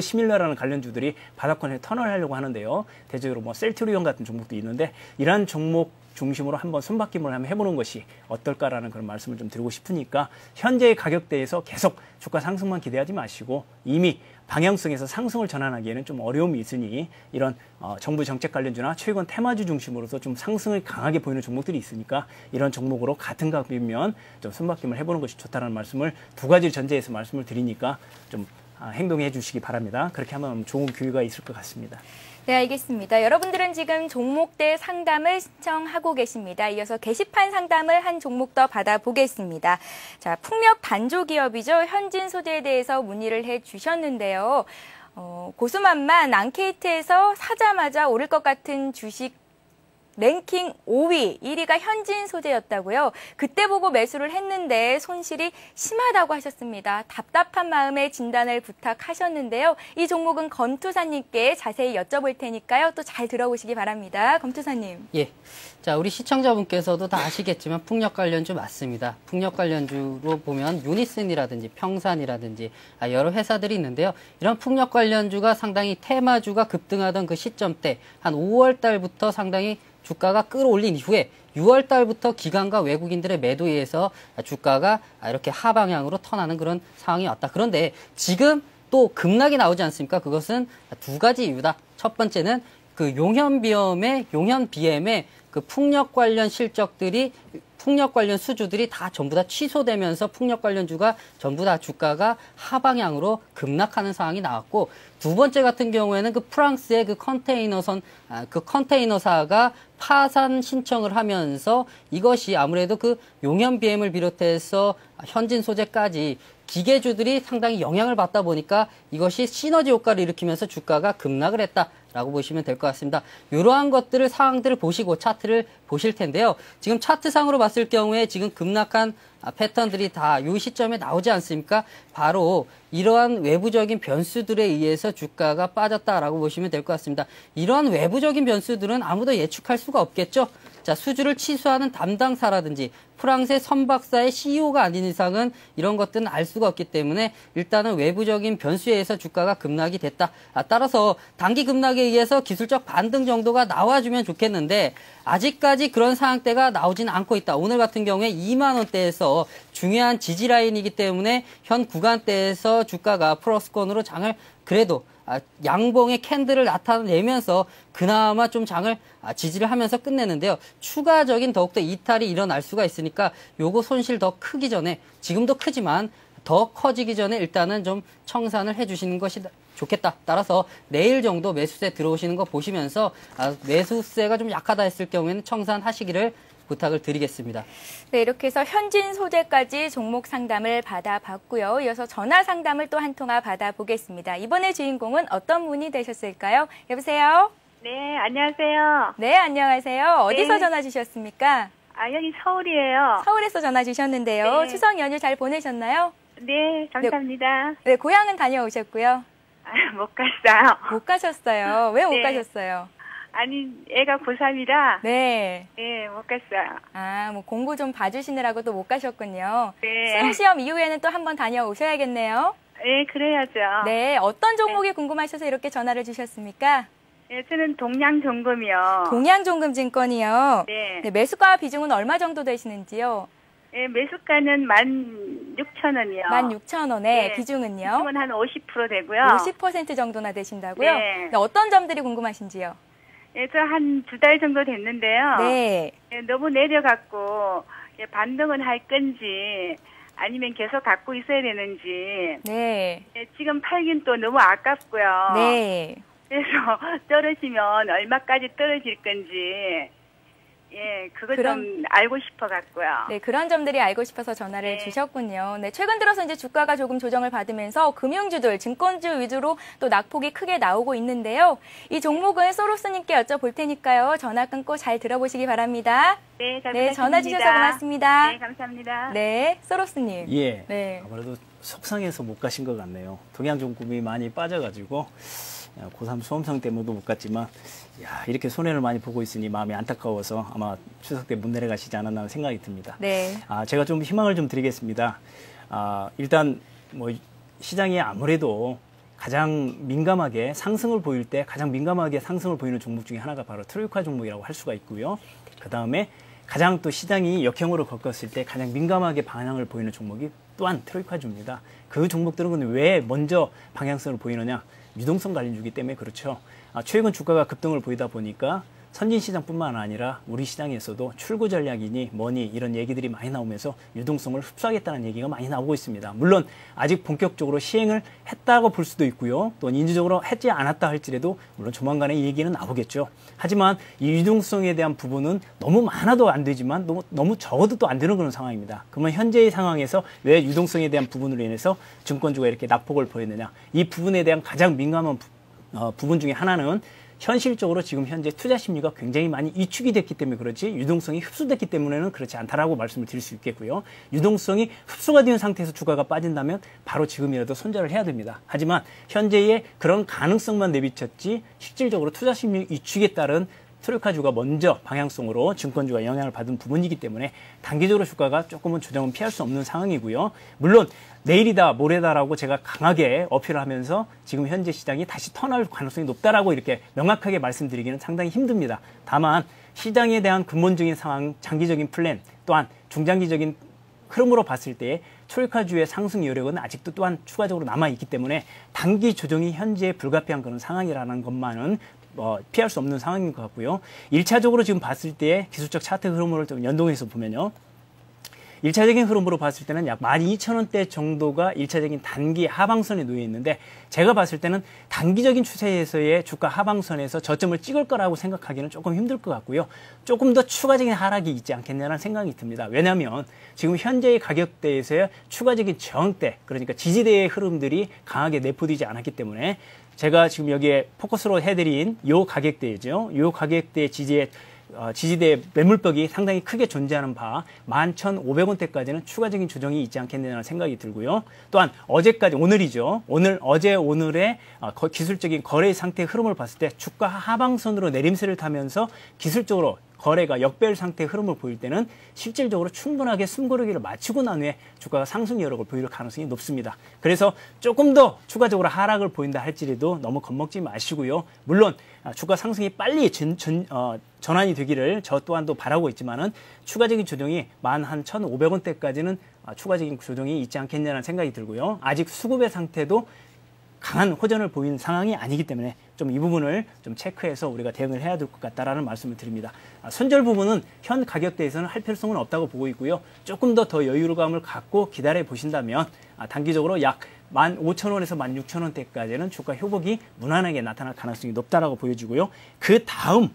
시밀러라는 관련주들이 바닥권에 턴을 하려고 하는데요. 대체적으로 뭐 셀트리온 같은 종목도 있는데 이러한 종목 중심으로 한번 손바뀜을 한번 해보는 것이 어떨까라는 그런 말씀을 좀 드리고 싶으니까 현재의 가격대에서 계속 주가 상승만 기대하지 마시고 이미 방향성에서 상승을 전환하기에는 좀 어려움이 있으니 이런 정부 정책 관련주나 최근 테마주 중심으로서 좀 상승을 강하게 보이는 종목들이 있으니까 이런 종목으로 같은 가격이면 좀 손바뀜을 해보는 것이 좋다는 말씀을 두 가지 전제해서 말씀을 드리니까 좀 행동해 주시기 바랍니다. 그렇게 하면 좋은 기회가 있을 것 같습니다. 네, 알겠습니다. 여러분들은 지금 종목대 상담을 신청하고 계십니다. 이어서 게시판 상담을 한 종목 더 받아보겠습니다. 자, 풍력 단조기업이죠. 현진 소재에 대해서 문의를 해주셨는데요. 고수만만 앙케이트에서 사자마자 오를 것 같은 주식 랭킹 5위, 1위가 현진 소재였다고요. 그때 보고 매수를 했는데 손실이 심하다고 하셨습니다. 답답한 마음에 진단을 부탁하셨는데요. 이 종목은 검투사님께 자세히 여쭤볼 테니까요. 또 잘 들어보시기 바랍니다. 검투사님. 예. 자, 우리 시청자분께서도 다 아시겠지만 풍력 관련주 맞습니다. 풍력 관련주로 보면 유니슨이라든지 평산이라든지 여러 회사들이 있는데요. 이런 풍력 관련주가 상당히 테마주가 급등하던 그 시점대 한 5월 달부터 상당히 주가가 끌어올린 이후에 6월 달부터 기관과 외국인들의 매도에 의해서 주가가 이렇게 하방향으로 턴하는 그런 상황이 왔다. 그런데 지금 또 급락이 나오지 않습니까? 그것은 두 가지 이유다. 첫 번째는 그 용현BM의 그 풍력 관련 실적들이 풍력 관련 수주들이 다 전부 다 취소되면서 풍력 관련주가 전부 다 주가가 하방향으로 급락하는 상황이 나왔고, 두 번째 같은 경우에는 그 프랑스의 그 컨테이너사가 파산 신청을 하면서 이것이 아무래도 그 용현BM을 비롯해서 현진 소재까지 기계주들이 상당히 영향을 받다 보니까 이것이 시너지 효과를 일으키면서 주가가 급락을 했다라고 보시면 될 것 같습니다. 이러한 것들을 상황들을 보시고 차트를 보실 텐데요. 지금 차트상으로 봤을 경우에 지금 급락한 패턴들이 다 이 시점에 나오지 않습니까? 바로 이러한 외부적인 변수들에 의해서 주가가 빠졌다라고 보시면 될 것 같습니다. 이러한 외부적인 변수들은 아무도 예측할 수가 없겠죠. 자, 수주를 취소하는 담당사라든지 프랑스의 선박사의 CEO가 아닌 이상은 이런 것들은 알 수가 없기 때문에 일단은 외부적인 변수에 의해서 주가가 급락이 됐다. 따라서 단기 급락에 의해서 기술적 반등 정도가 나와주면 좋겠는데 아직까지 그런 상황대가 나오지는 않고 있다. 오늘 같은 경우에 2만 원대에서 중요한 지지 라인이기 때문에 현 구간대에서 주가가 플러스권으로 장을 그래도 양봉의 캔들을 나타내면서 그나마 좀 장을 지지를 하면서 끝내는데요. 추가적인 더욱더 이탈이 일어날 수가 있으니까 요거 손실 더 크기 전에, 지금도 크지만 더 커지기 전에 일단은 좀 청산을 해주시는 것이 좋겠다. 따라서 내일 정도 매수세 들어오시는 거 보시면서 매수세가 좀 약하다 했을 경우에는 청산하시기를 부탁을 드리겠습니다. 네, 이렇게 해서 현진 소재까지 종목 상담을 받아봤고요. 이어서 전화 상담을 또 한 통화 받아보겠습니다. 이번에 주인공은 어떤 분이 되셨을까요? 여보세요? 네, 안녕하세요. 네, 안녕하세요. 어디서 네. 전화 주셨습니까? 여기 서울이에요. 서울에서 전화 주셨는데요. 네. 추석 연휴 잘 보내셨나요? 네, 감사합니다. 네, 고향은 다녀오셨고요. 못 갔어요. 못 가셨어요. 왜 못 네. 가셨어요? 아니, 애가 고3이라. 네. 네, 못 갔어요. 뭐 공부 좀 봐주시느라고 또 못 가셨군요. 네. 수능시험 이후에는 또 한번 다녀오셔야겠네요. 네, 그래야죠. 네, 어떤 종목이 궁금하셔서 이렇게 전화를 주셨습니까? 네, 저는 동양종금이요. 동양종금증권이요. 네. 네, 매수가 비중은 얼마 정도 되시는지요? 네, 매수가는 16,000원이요. 16,000원에 네. 비중은요? 비중은 한 50% 되고요. 50% 정도나 되신다고요? 네. 네, 어떤 점들이 궁금하신지요? 네, 저 한 2달 정도 됐는데요. 네. 네, 너무 내려갖고 반등은 할 건지 아니면 계속 갖고 있어야 되는지. 네. 네, 지금 팔긴 또 너무 아깝고요. 네. 그래서 떨어지면 얼마까지 떨어질 건지, 예, 그거 좀 알고 싶어 갖고요. 네, 그런 점들이 알고 싶어서 전화를 주셨군요. 네, 최근 들어서 이제 주가가 조금 조정을 받으면서 금융주들, 증권주 위주로 또 낙폭이 크게 나오고 있는데요. 이 종목은 소로스님께 여쭤볼 테니까요. 전화 끊고 잘 들어보시기 바랍니다. 네, 잘 네, 전화 주셔서 고맙습니다. 네, 감사합니다. 네, 소로스님. 예. 네. 아무래도 속상해서 못 가신 것 같네요. 동양종금이 많이 빠져가지고 고3 수험생 때문에도 못 갔지만 이렇게 손해를 많이 보고 있으니 마음이 안타까워서 아마 추석 때 못 내려가시지 않았나 생각이 듭니다. 네. 제가 좀 희망을 좀 드리겠습니다. 일단 뭐 시장이 아무래도 가장 민감하게 상승을 보일 때 가장 민감하게 상승을 보이는 종목 중에 하나가 바로 트로이카 종목이라고 할 수가 있고요. 그 다음에 가장 또 시장이 역형으로 겪었을 때 가장 민감하게 방향을 보이는 종목이 또한 트로이카주입니다. 그 종목들은 근데 왜 먼저 방향성을 보이느냐? 유동성 관련주기 때문에 그렇죠. 최근 주가가 급등을 보이다 보니까 선진시장뿐만 아니라 우리 시장에서도 출구 전략이니 뭐니 이런 얘기들이 많이 나오면서 유동성을 흡수하겠다는 얘기가 많이 나오고 있습니다. 물론 아직 본격적으로 시행을 했다고 볼 수도 있고요. 또 인지적으로 했지 않았다 할지라도 물론 조만간에 이 얘기는 나오겠죠. 하지만 이 유동성에 대한 부분은 너무 많아도 안 되지만 너무 적어도 또 안 되는 그런 상황입니다. 그러면 현재의 상황에서 왜 유동성에 대한 부분으로 인해서 증권주가 이렇게 낙폭을 보였느냐. 이 부분에 대한 가장 민감한 부분 중에 하나는 현실적으로 지금 현재 투자 심리가 굉장히 많이 위축이 됐기 때문에 그렇지 유동성이 흡수됐기 때문에는 그렇지 않다라고 말씀을 드릴 수 있겠고요. 유동성이 흡수가 된 상태에서 주가가 빠진다면 바로 지금이라도 손절을 해야 됩니다. 하지만 현재의 그런 가능성만 내비쳤지 실질적으로 투자 심리 위축에 따른 트로이카주가 먼저 방향성으로 증권주가 영향을 받은 부분이기 때문에 단기적으로 주가가 조금은 조정은 피할 수 없는 상황이고요. 물론 내일이다 모레다라고 제가 강하게 어필을 하면서 지금 현재 시장이 다시 턴할 가능성이 높다라고 이렇게 명확하게 말씀드리기는 상당히 힘듭니다. 다만 시장에 대한 근본적인 상황, 장기적인 플랜 또한 중장기적인 흐름으로 봤을 때 트로이카주의 상승 여력은 아직도 또한 추가적으로 남아있기 때문에 단기 조정이 현재 불가피한 그런 상황이라는 것만은 피할 수 없는 상황인 것 같고요. 1차적으로 지금 봤을 때 기술적 차트 흐름을 좀 연동해서 보면요. 1차적인 흐름으로 봤을 때는 약 12,000원대 정도가 1차적인 단기 하방선에 놓여 있는데 제가 봤을 때는 단기적인 추세에서의 주가 하방선에서 저점을 찍을 거라고 생각하기는 조금 힘들 것 같고요. 조금 더 추가적인 하락이 있지 않겠냐는 생각이 듭니다. 왜냐하면 지금 현재의 가격대에서의 추가적인 저항대, 그러니까 지지대의 흐름들이 강하게 내포되지 않았기 때문에 제가 지금 여기에 포커스로 해드린 요 가격대죠. 요 가격대 지지대 매물벽이 상당히 크게 존재하는 바 11,500원대까지는 추가적인 조정이 있지 않겠느냐는 생각이 들고요. 또한 어제까지 오늘이죠. 오늘의 기술적인 거래 상태의 흐름을 봤을 때 주가 하방선으로 내림세를 타면서 기술적으로 거래가 역배열 상태의 흐름을 보일 때는 실질적으로 충분하게 숨고르기를 마치고 난 후에 주가가 상승 여력을 보일 가능성이 높습니다. 그래서 조금 더 추가적으로 하락을 보인다 할지라도 너무 겁먹지 마시고요. 물론 주가 상승이 빨리 전환이 되기를 저 또한도 바라고 있지만은 추가적인 조정이 11,500원대까지는 추가적인 조정이 있지 않겠냐는 생각이 들고요. 아직 수급의 상태도 강한 호전을 보이는 상황이 아니기 때문에 좀 이 부분을 좀 체크해서 우리가 대응을 해야 될 것 같다라는 말씀을 드립니다. 손절 부분은 현 가격대에서는 할 필요성은 없다고 보고 있고요. 조금 더 여유감을 갖고 기다려 보신다면 단기적으로 약 15,000원에서 16,000원대까지는 주가 효복이 무난하게 나타날 가능성이 높다라고 보여지고요. 그 다음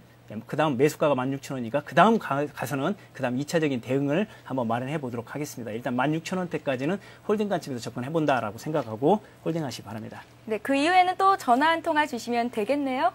매수가가 16,000원이니까 그 다음 가서는 그 다음 2차적인 대응을 한번 마련해 보도록 하겠습니다. 일단 16,000원대까지는 홀딩 관점에서 접근해 본다라고 생각하고 홀딩하시기 바랍니다. 네, 그 이후에는 또 전화 한 통화 주시면 되겠네요.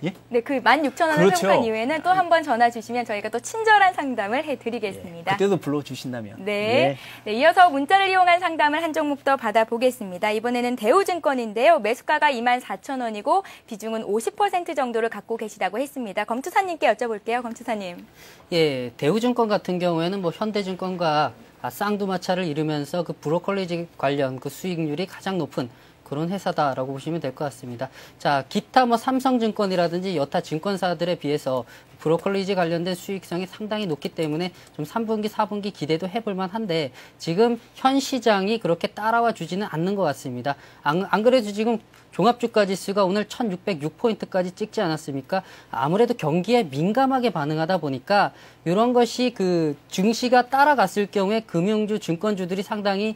예? 네, 그 16,000원을 그렇죠. 회복한 이후에는 또 한 번 전화 주시면 저희가 또 친절한 상담을 해드리겠습니다. 예, 그때도 불러주신다면. 네. 예. 네, 이어서 문자를 이용한 상담을 한 종목 더 받아보겠습니다. 이번에는 대우증권인데요. 매수가가 24,000원이고 비중은 50% 정도를 갖고 계시다고 했습니다. 검투사님께 여쭤볼게요. 검투사님. 예, 대우증권 같은 경우에는 뭐 현대증권과 쌍두마차를 이루면서 그 브로콜리지 관련 그 수익률이 가장 높은 그런 회사다라고 보시면 될 것 같습니다. 자, 기타 뭐 삼성증권이라든지 여타 증권사들에 비해서 브로콜리지 관련된 수익성이 상당히 높기 때문에 좀 3분기, 4분기 기대도 해볼 만한데 지금 현 시장이 그렇게 따라와 주지는 않는 것 같습니다. 안 그래도 지금 종합주가지수가 오늘 1606포인트까지 찍지 않았습니까? 아무래도 경기에 민감하게 반응하다 보니까 이런 것이 그 증시가 따라갔을 경우에 금융주, 증권주들이 상당히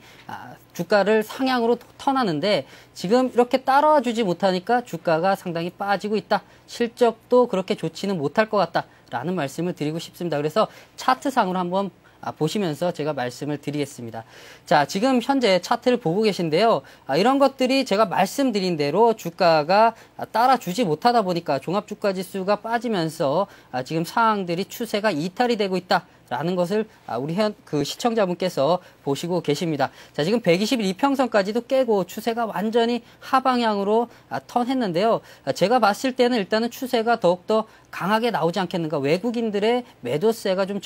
주가를 상향으로 턴하는데 지금 이렇게 따라와 주지 못하니까 주가가 상당히 빠지고 있다. 실적도 그렇게 좋지는 못할 것 같다라는 말씀을 드리고 싶습니다. 그래서 차트상으로 한번 보시면서 제가 말씀을 드리겠습니다. 자, 지금 현재 차트를 보고 계신데요. 이런 것들이 제가 말씀드린 대로 주가가 따라주지 못하다 보니까 종합주가지수가 빠지면서 지금 상황들이 추세가 이탈이 되고 있다. 라는 것을 우리 그 시청자분께서 보시고 계십니다. 자, 지금 121이평선까지도 깨고 추세가 완전히 하방향으로 턴했는데요. 제가 봤을 때는 일단은 추세가 더욱더 강하게 나오지 않겠는가. 외국인들의 매도세가 좀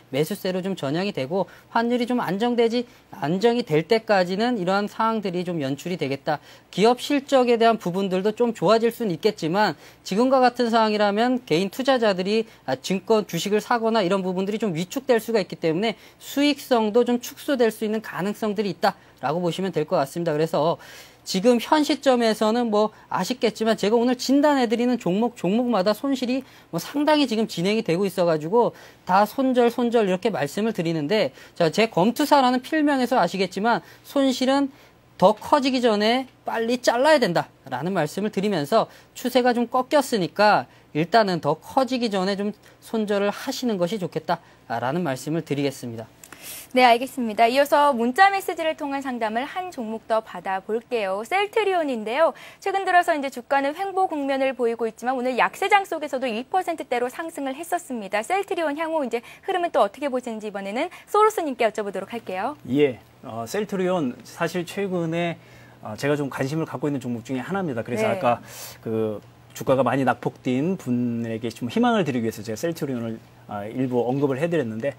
매수세로 좀 전향이 되고 환율이 좀 안정이 될 때까지는 이러한 상황들이 좀 연출이 되겠다. 기업 실적에 대한 부분들도 좀 좋아질 수는 있겠지만 지금과 같은 상황이라면 개인 투자자들이 증권 주식을 사거나 이런 부분들이 좀 위축될 수가 있기 때문에 수익성도 좀 축소될 수 있는 가능성들이 있다라고 보시면 될 것 같습니다. 그래서 지금 현 시점에서는 뭐 아쉽겠지만 제가 오늘 진단해드리는 종목마다 손실이 뭐 상당히 지금 진행이 되고 있어가지고 다 손절 이렇게 말씀을 드리는데 자, 제 검투사라는 필명에서 아시겠지만 손실은 더 커지기 전에 빨리 잘라야 된다라는 말씀을 드리면서 추세가 좀 꺾였으니까 일단은 더 커지기 전에 좀 손절을 하시는 것이 좋겠다라는 말씀을 드리겠습니다. 네, 알겠습니다. 이어서 문자 메시지를 통한 상담을 한 종목 더 받아볼게요. 셀트리온인데요. 최근 들어서 이제 주가는 횡보 국면을 보이고 있지만 오늘 약세장 속에서도 1%대로 상승을 했었습니다. 셀트리온 향후 이제 흐름은 또 어떻게 보시는지 이번에는 소로스님께 여쭤보도록 할게요. 예, 셀트리온 사실 최근에 제가 좀 관심을 갖고 있는 종목 중에 하나입니다. 그래서 네. 아까 그 주가가 많이 낙폭뛴 분에게 좀 희망을 드리기 위해서 제가 셀트리온을 일부 언급을 해드렸는데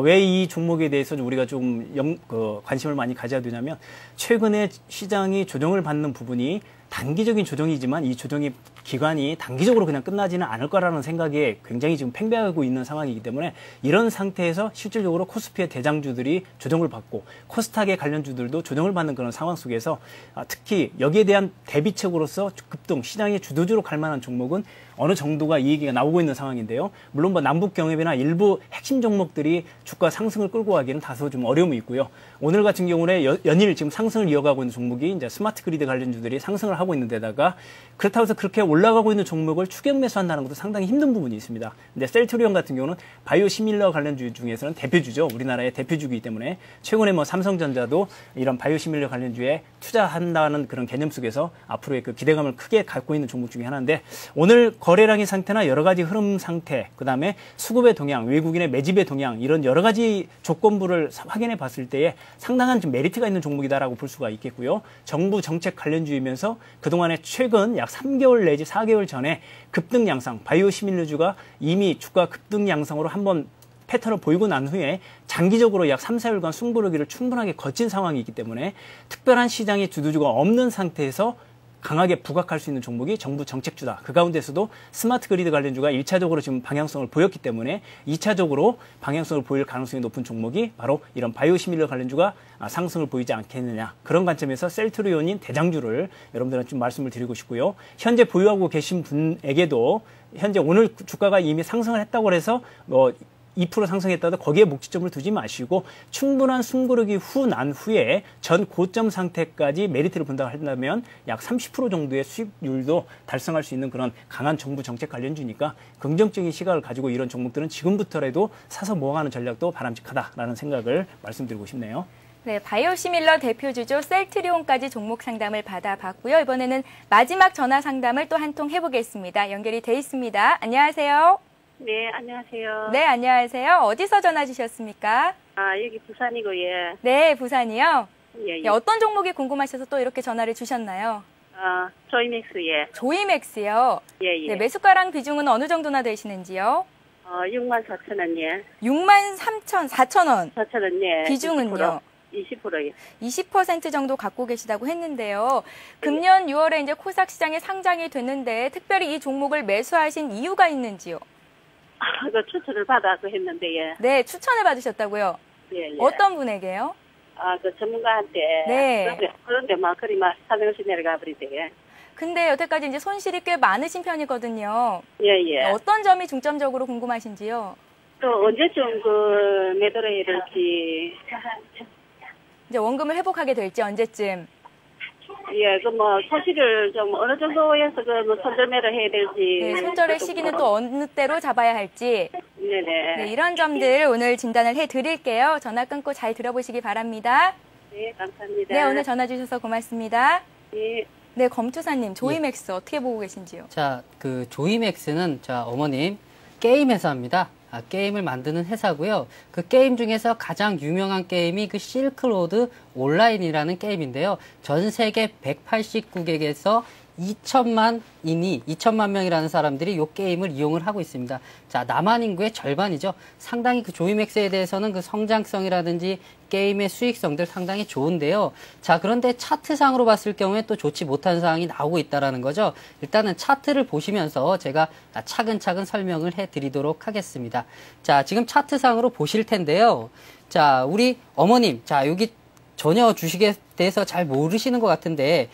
왜 이 종목에 대해서 우리가 좀 관심을 많이 가져야 되냐면 최근에 시장이 조정을 받는 부분이 단기적인 조정이지만 이 조정이 기간이 단기적으로 그냥 끝나지는 않을 거라는 생각에 굉장히 지금 팽배하고 있는 상황이기 때문에 이런 상태에서 실질적으로 코스피의 대장주들이 조정을 받고 코스닥의 관련주들도 조정을 받는 그런 상황 속에서 특히 여기에 대한 대비책으로서 급등 시장의 주도주로 갈 만한 종목은 어느 정도가 이 얘기가 나오고 있는 상황인데요. 물론 남북 경협이나 일부 핵심 종목들이 주가 상승을 끌고 가기는 다소 좀 어려움이 있고요. 오늘 같은 경우에 연일 지금 상승을 이어가고 있는 종목이 이제 스마트 그리드 관련주들이 상승을 하고 있는 데다가 그렇다고 해서 그렇게 올라가고 있는 종목을 추격 매수한다는 것도 상당히 힘든 부분이 있습니다. 근데 셀트리온 같은 경우는 바이오 시밀러 관련주 중에서는 대표주죠. 우리나라의 대표주이기 때문에 최근에 삼성전자도 이런 바이오 시밀러 관련주에 투자한다는 그런 개념 속에서 앞으로의 그 기대감을 크게 갖고 있는 종목 중에 하나인데 오늘 거래량의 상태나 여러 가지 흐름 상태, 그다음에 수급의 동향, 외국인의 매집의 동향 이런 여러 가지 조건부를 확인해 봤을 때에 상당한 좀 메리트가 있는 종목이다라고 볼 수가 있겠고요. 정부 정책 관련주이면서 그동안에 최근 약 3개월 내지 4개월 전에 급등 양상, 바이오 시밀러주가 이미 주가 급등 양상으로 한번 패턴을 보이고 난 후에 장기적으로 약 3, 4일간 승부르기를 충분하게 거친 상황이기 때문에 특별한 시장의 주도주가 없는 상태에서 강하게 부각할 수 있는 종목이 정부 정책주다. 그 가운데서도 스마트 그리드 관련주가 1차적으로 지금 방향성을 보였기 때문에 2차적으로 방향성을 보일 가능성이 높은 종목이 바로 이런 바이오 시밀러 관련주가 상승을 보이지 않겠느냐. 그런 관점에서 셀트리온인 대장주를 여러분들한테 좀 말씀을 드리고 싶고요. 현재 보유하고 계신 분에게도 현재 오늘 주가가 이미 상승을 했다고 해서 2% 상승했다도 거기에 목적점을 두지 마시고 충분한 숨고르기 난 후에 전 고점 상태까지 메리트를 본다고 한다면 약 30% 정도의 수익률도 달성할 수 있는 그런 강한 정부 정책 관련주니까 긍정적인 시각을 가지고 이런 종목들은 지금부터라도 사서 모아가는 전략도 바람직하다라는 생각을 말씀드리고 싶네요. 네, 바이오 시밀러 대표주죠. 셀트리온까지 종목 상담을 받아봤고요. 이번에는 마지막 전화 상담을 또 한 통 해보겠습니다. 연결이 돼 있습니다. 안녕하세요. 네, 안녕하세요. 네, 안녕하세요. 어디서 전화 주셨습니까? 여기 부산이고, 예. 네, 부산이요? 예, 예. 네, 어떤 종목이 궁금하셔서 또 이렇게 전화를 주셨나요? 조이맥스, 예. 조이맥스요? 예, 예. 네, 매수가랑 비중은 어느 정도나 되시는지요? 64,000원, 예. 64,000원. 4,000원, 예. 비중은요? 20%요. 20% 정도 갖고 계시다고 했는데요. 금년 6월에 이제 코스닥 시장에 상장이 됐는데 특별히 이 종목을 매수하신 이유가 있는지요? 그 추천을 받아서 했는데, 예. 네, 추천을 받으셨다고요? 예, 예. 어떤 분에게요? 그 전문가한테. 네. 그런데 그리 사정없이 내려가 버리대, 예. 근데 여태까지 이제 손실이 꽤 많으신 편이거든요. 예, 예. 어떤 점이 중점적으로 궁금하신지요? 또 언제쯤 매도를 해야 될지. 이제 원금을 회복하게 될지 언제쯤? 예, 손실을 좀 어느 정도에서 손절매를 해야 될지. 네, 손절의 시기는 또 어느 때로 잡아야 할지. 네네. 네, 이런 점들 오늘 진단을 해드릴게요. 전화 끊고 잘 들어보시기 바랍니다. 네, 감사합니다. 네, 오늘 전화 주셔서 고맙습니다. 네. 네, 검투사님, 조이맥스 어떻게 보고 계신지요? 자, 조이맥스는 어머님 게임 회사입니다. 게임을 만드는 회사고요. 그 게임 중에서 가장 유명한 게임이 그 실크로드 온라인이라는 게임인데요. 전 세계 189개국에서 2천만 명이라는 사람들이 이 게임을 이용을 하고 있습니다. 자, 남한 인구의 절반이죠. 상당히 그 조이맥스에 대해서는 그 성장성이라든지 게임의 수익성들 상당히 좋은데요. 자, 그런데 차트상으로 봤을 경우에 또 좋지 못한 사항이 나오고 있다는 거죠. 일단은 차트를 보시면서 제가 차근차근 설명을 해드리도록 하겠습니다. 자, 지금 차트상으로 보실 텐데요. 자, 우리 어머님, 자, 여기 전혀 주식에 대해서 잘 모르시는 것 같은데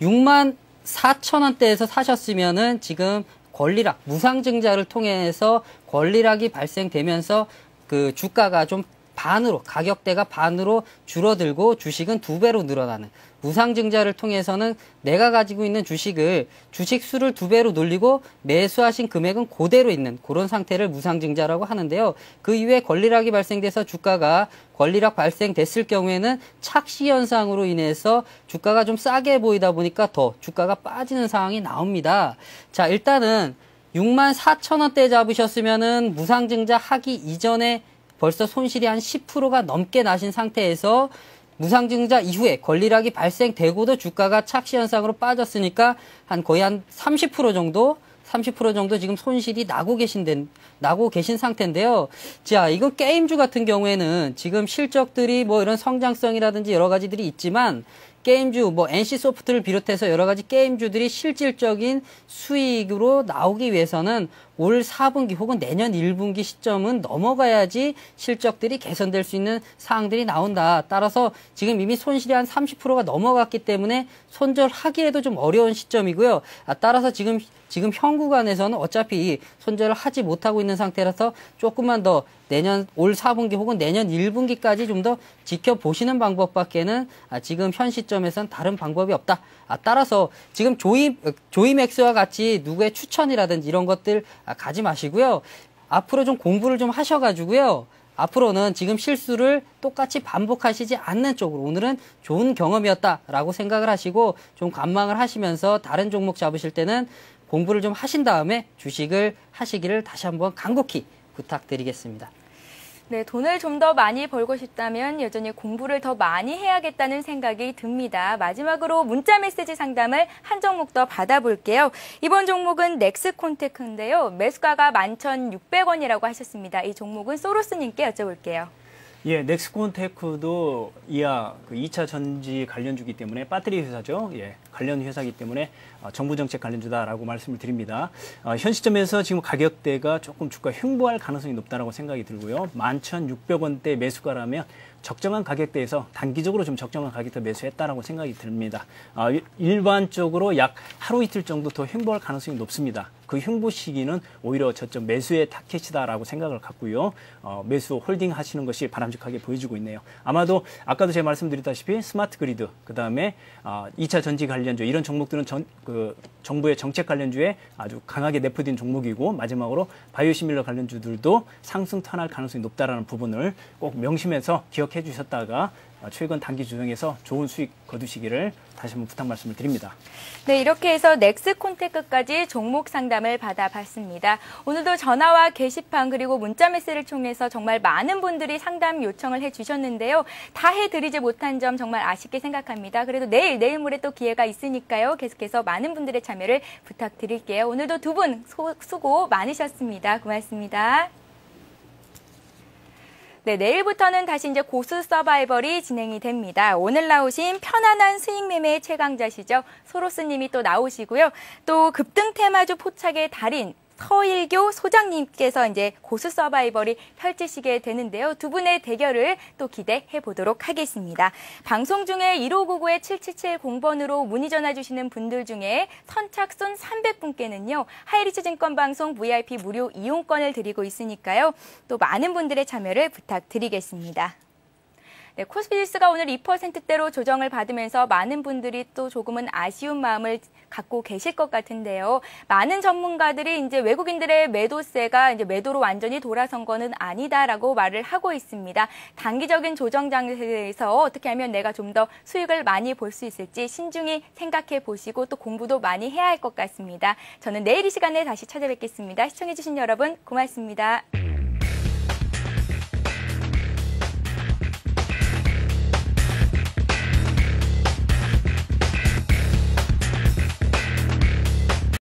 64,000원대에서 사셨으면은 지금 권리락, 무상증자를 통해서 권리락이 발생되면서 그 주가가 좀 반으로, 가격대가 반으로 줄어들고 주식은 2배로 늘어나는 무상증자를 통해서는 내가 가지고 있는 주식을 주식 수를 2배로 늘리고 매수하신 금액은 그대로 있는 그런 상태를 무상증자라고 하는데요. 그 이후에 권리락이 발생돼서 주가가 권리락 발생됐을 경우에는 착시 현상으로 인해서 주가가 좀 싸게 보이다 보니까 더 주가가 빠지는 상황이 나옵니다. 자, 일단은 64,000원대 잡으셨으면은 무상증자 하기 이전에 벌써 손실이 한 10%가 넘게 나신 상태에서 무상증자 이후에 권리락이 발생되고도 주가가 착시 현상으로 빠졌으니까 거의 한 30% 정도 지금 손실이 나고 계신 상태인데요. 자, 이건 게임주 같은 경우에는 지금 실적들이 뭐 이런 성장성이라든지 여러 가지들이 있지만 게임주, 뭐 NC소프트를 비롯해서 여러 가지 게임주들이 실질적인 수익으로 나오기 위해서는 올 4분기 혹은 내년 1분기 시점은 넘어가야지 실적들이 개선될 수 있는 사항들이 나온다. 따라서 지금 이미 손실이 한 30%가 넘어갔기 때문에 손절하기에도 좀 어려운 시점이고요. 따라서 지금 현 구간에서는 어차피 손절을 하지 못하고 있는 상태라서 조금만 더 내년 올 4분기 혹은 내년 1분기까지 좀 더 지켜보시는 방법밖에는 지금 현 시점에서는 다른 방법이 없다. 따라서 지금 조이맥스와 같이 누구의 추천이라든지 이런 것들 가지 마시고요. 앞으로 좀 공부를 좀 하셔가지고요. 앞으로는 지금 실수를 똑같이 반복하시지 않는 쪽으로 오늘은 좋은 경험이었다라고 생각을 하시고 좀 관망을 하시면서 다른 종목 잡으실 때는 공부를 좀 하신 다음에 주식을 하시기를 다시 한번 간곡히 부탁드리겠습니다. 네, 돈을 좀 더 많이 벌고 싶다면 여전히 공부를 더 많이 해야겠다는 생각이 듭니다. 마지막으로 문자 메시지 상담을 한 종목 더 받아볼게요. 이번 종목은 넥스콘테크인데요. 매수가가 11,600원이라고 하셨습니다. 이 종목은 소로스님께 여쭤볼게요. 예, 넥스콘테크도 이하 2차 전지 관련주기 때문에 배터리 회사죠. 예, 관련 회사이기 때문에 정부 정책 관련주다라고 말씀을 드립니다. 현 시점에서 지금 가격대가 조금 주가 횡보할 가능성이 높다라고 생각이 들고요. 11,600원대 매수가라면 적정한 가격대에서 단기적으로 좀 적정한 가격대 매수했다라고 생각이 듭니다. 일반적으로 약 하루 이틀 정도 더 횡보할 가능성이 높습니다. 그 횡보 시기는 오히려 저점 매수의 타켓이다라고 생각을 갖고요. 매수 홀딩 하시는 것이 바람직하게 보여지고 있네요. 아마도 아까도 제가 말씀드렸다시피 스마트 그리드, 그다음에 2차 전지 관련주 이런 종목들은 정부의 정책 관련주에 아주 강하게 내포된 종목이고 마지막으로 바이오시밀러 관련주들도 상승 탄할 가능성이 높다라는 부분을 꼭 명심해서 기억해 주셨다가 최근 단기 조정에서 좋은 수익 거두시기를 다시 한번 부탁 말씀을 드립니다. 네, 이렇게 해서 넥스콘테크까지 종목 상담을 받아봤습니다. 오늘도 전화와 게시판 그리고 문자 메시지를 통해서 정말 많은 분들이 상담 요청을 해주셨는데요. 다 해드리지 못한 점 정말 아쉽게 생각합니다. 그래도 내일 모레 또 기회가 있으니까요. 계속해서 많은 분들의 참여를 부탁드릴게요. 오늘도 두 분 수고 많으셨습니다. 고맙습니다. 네, 내일부터는 다시 이제 고수 서바이벌이 진행이 됩니다. 오늘 나오신 편안한 수익 매매의 최강자시죠. 소로스님이 또 나오시고요. 또 급등 테마주 포착의 달인 서일교 소장님께서 이제 고수 서바이벌이 펼치시게 되는데요. 두 분의 대결을 또 기대해 보도록 하겠습니다. 방송 중에 1599-7770번으로 문의 전화 주시는 분들 중에 선착순 300분께는요. 하이리츠 증권방송 VIP 무료 이용권을 드리고 있으니까요. 또 많은 분들의 참여를 부탁드리겠습니다. 네, 코스피지수가 오늘 2%대로 조정을 받으면서 많은 분들이 또 조금은 아쉬운 마음을 갖고 계실 것 같은데요. 많은 전문가들이 이제 외국인들의 매도세가 이제 매도로 완전히 돌아선 거는 아니다라고 말을 하고 있습니다. 단기적인 조정 장세에서 어떻게 하면 내가 좀 더 수익을 많이 볼 수 있을지 신중히 생각해 보시고 또 공부도 많이 해야 할 것 같습니다. 저는 내일 이 시간에 다시 찾아뵙겠습니다. 시청해주신 여러분 고맙습니다.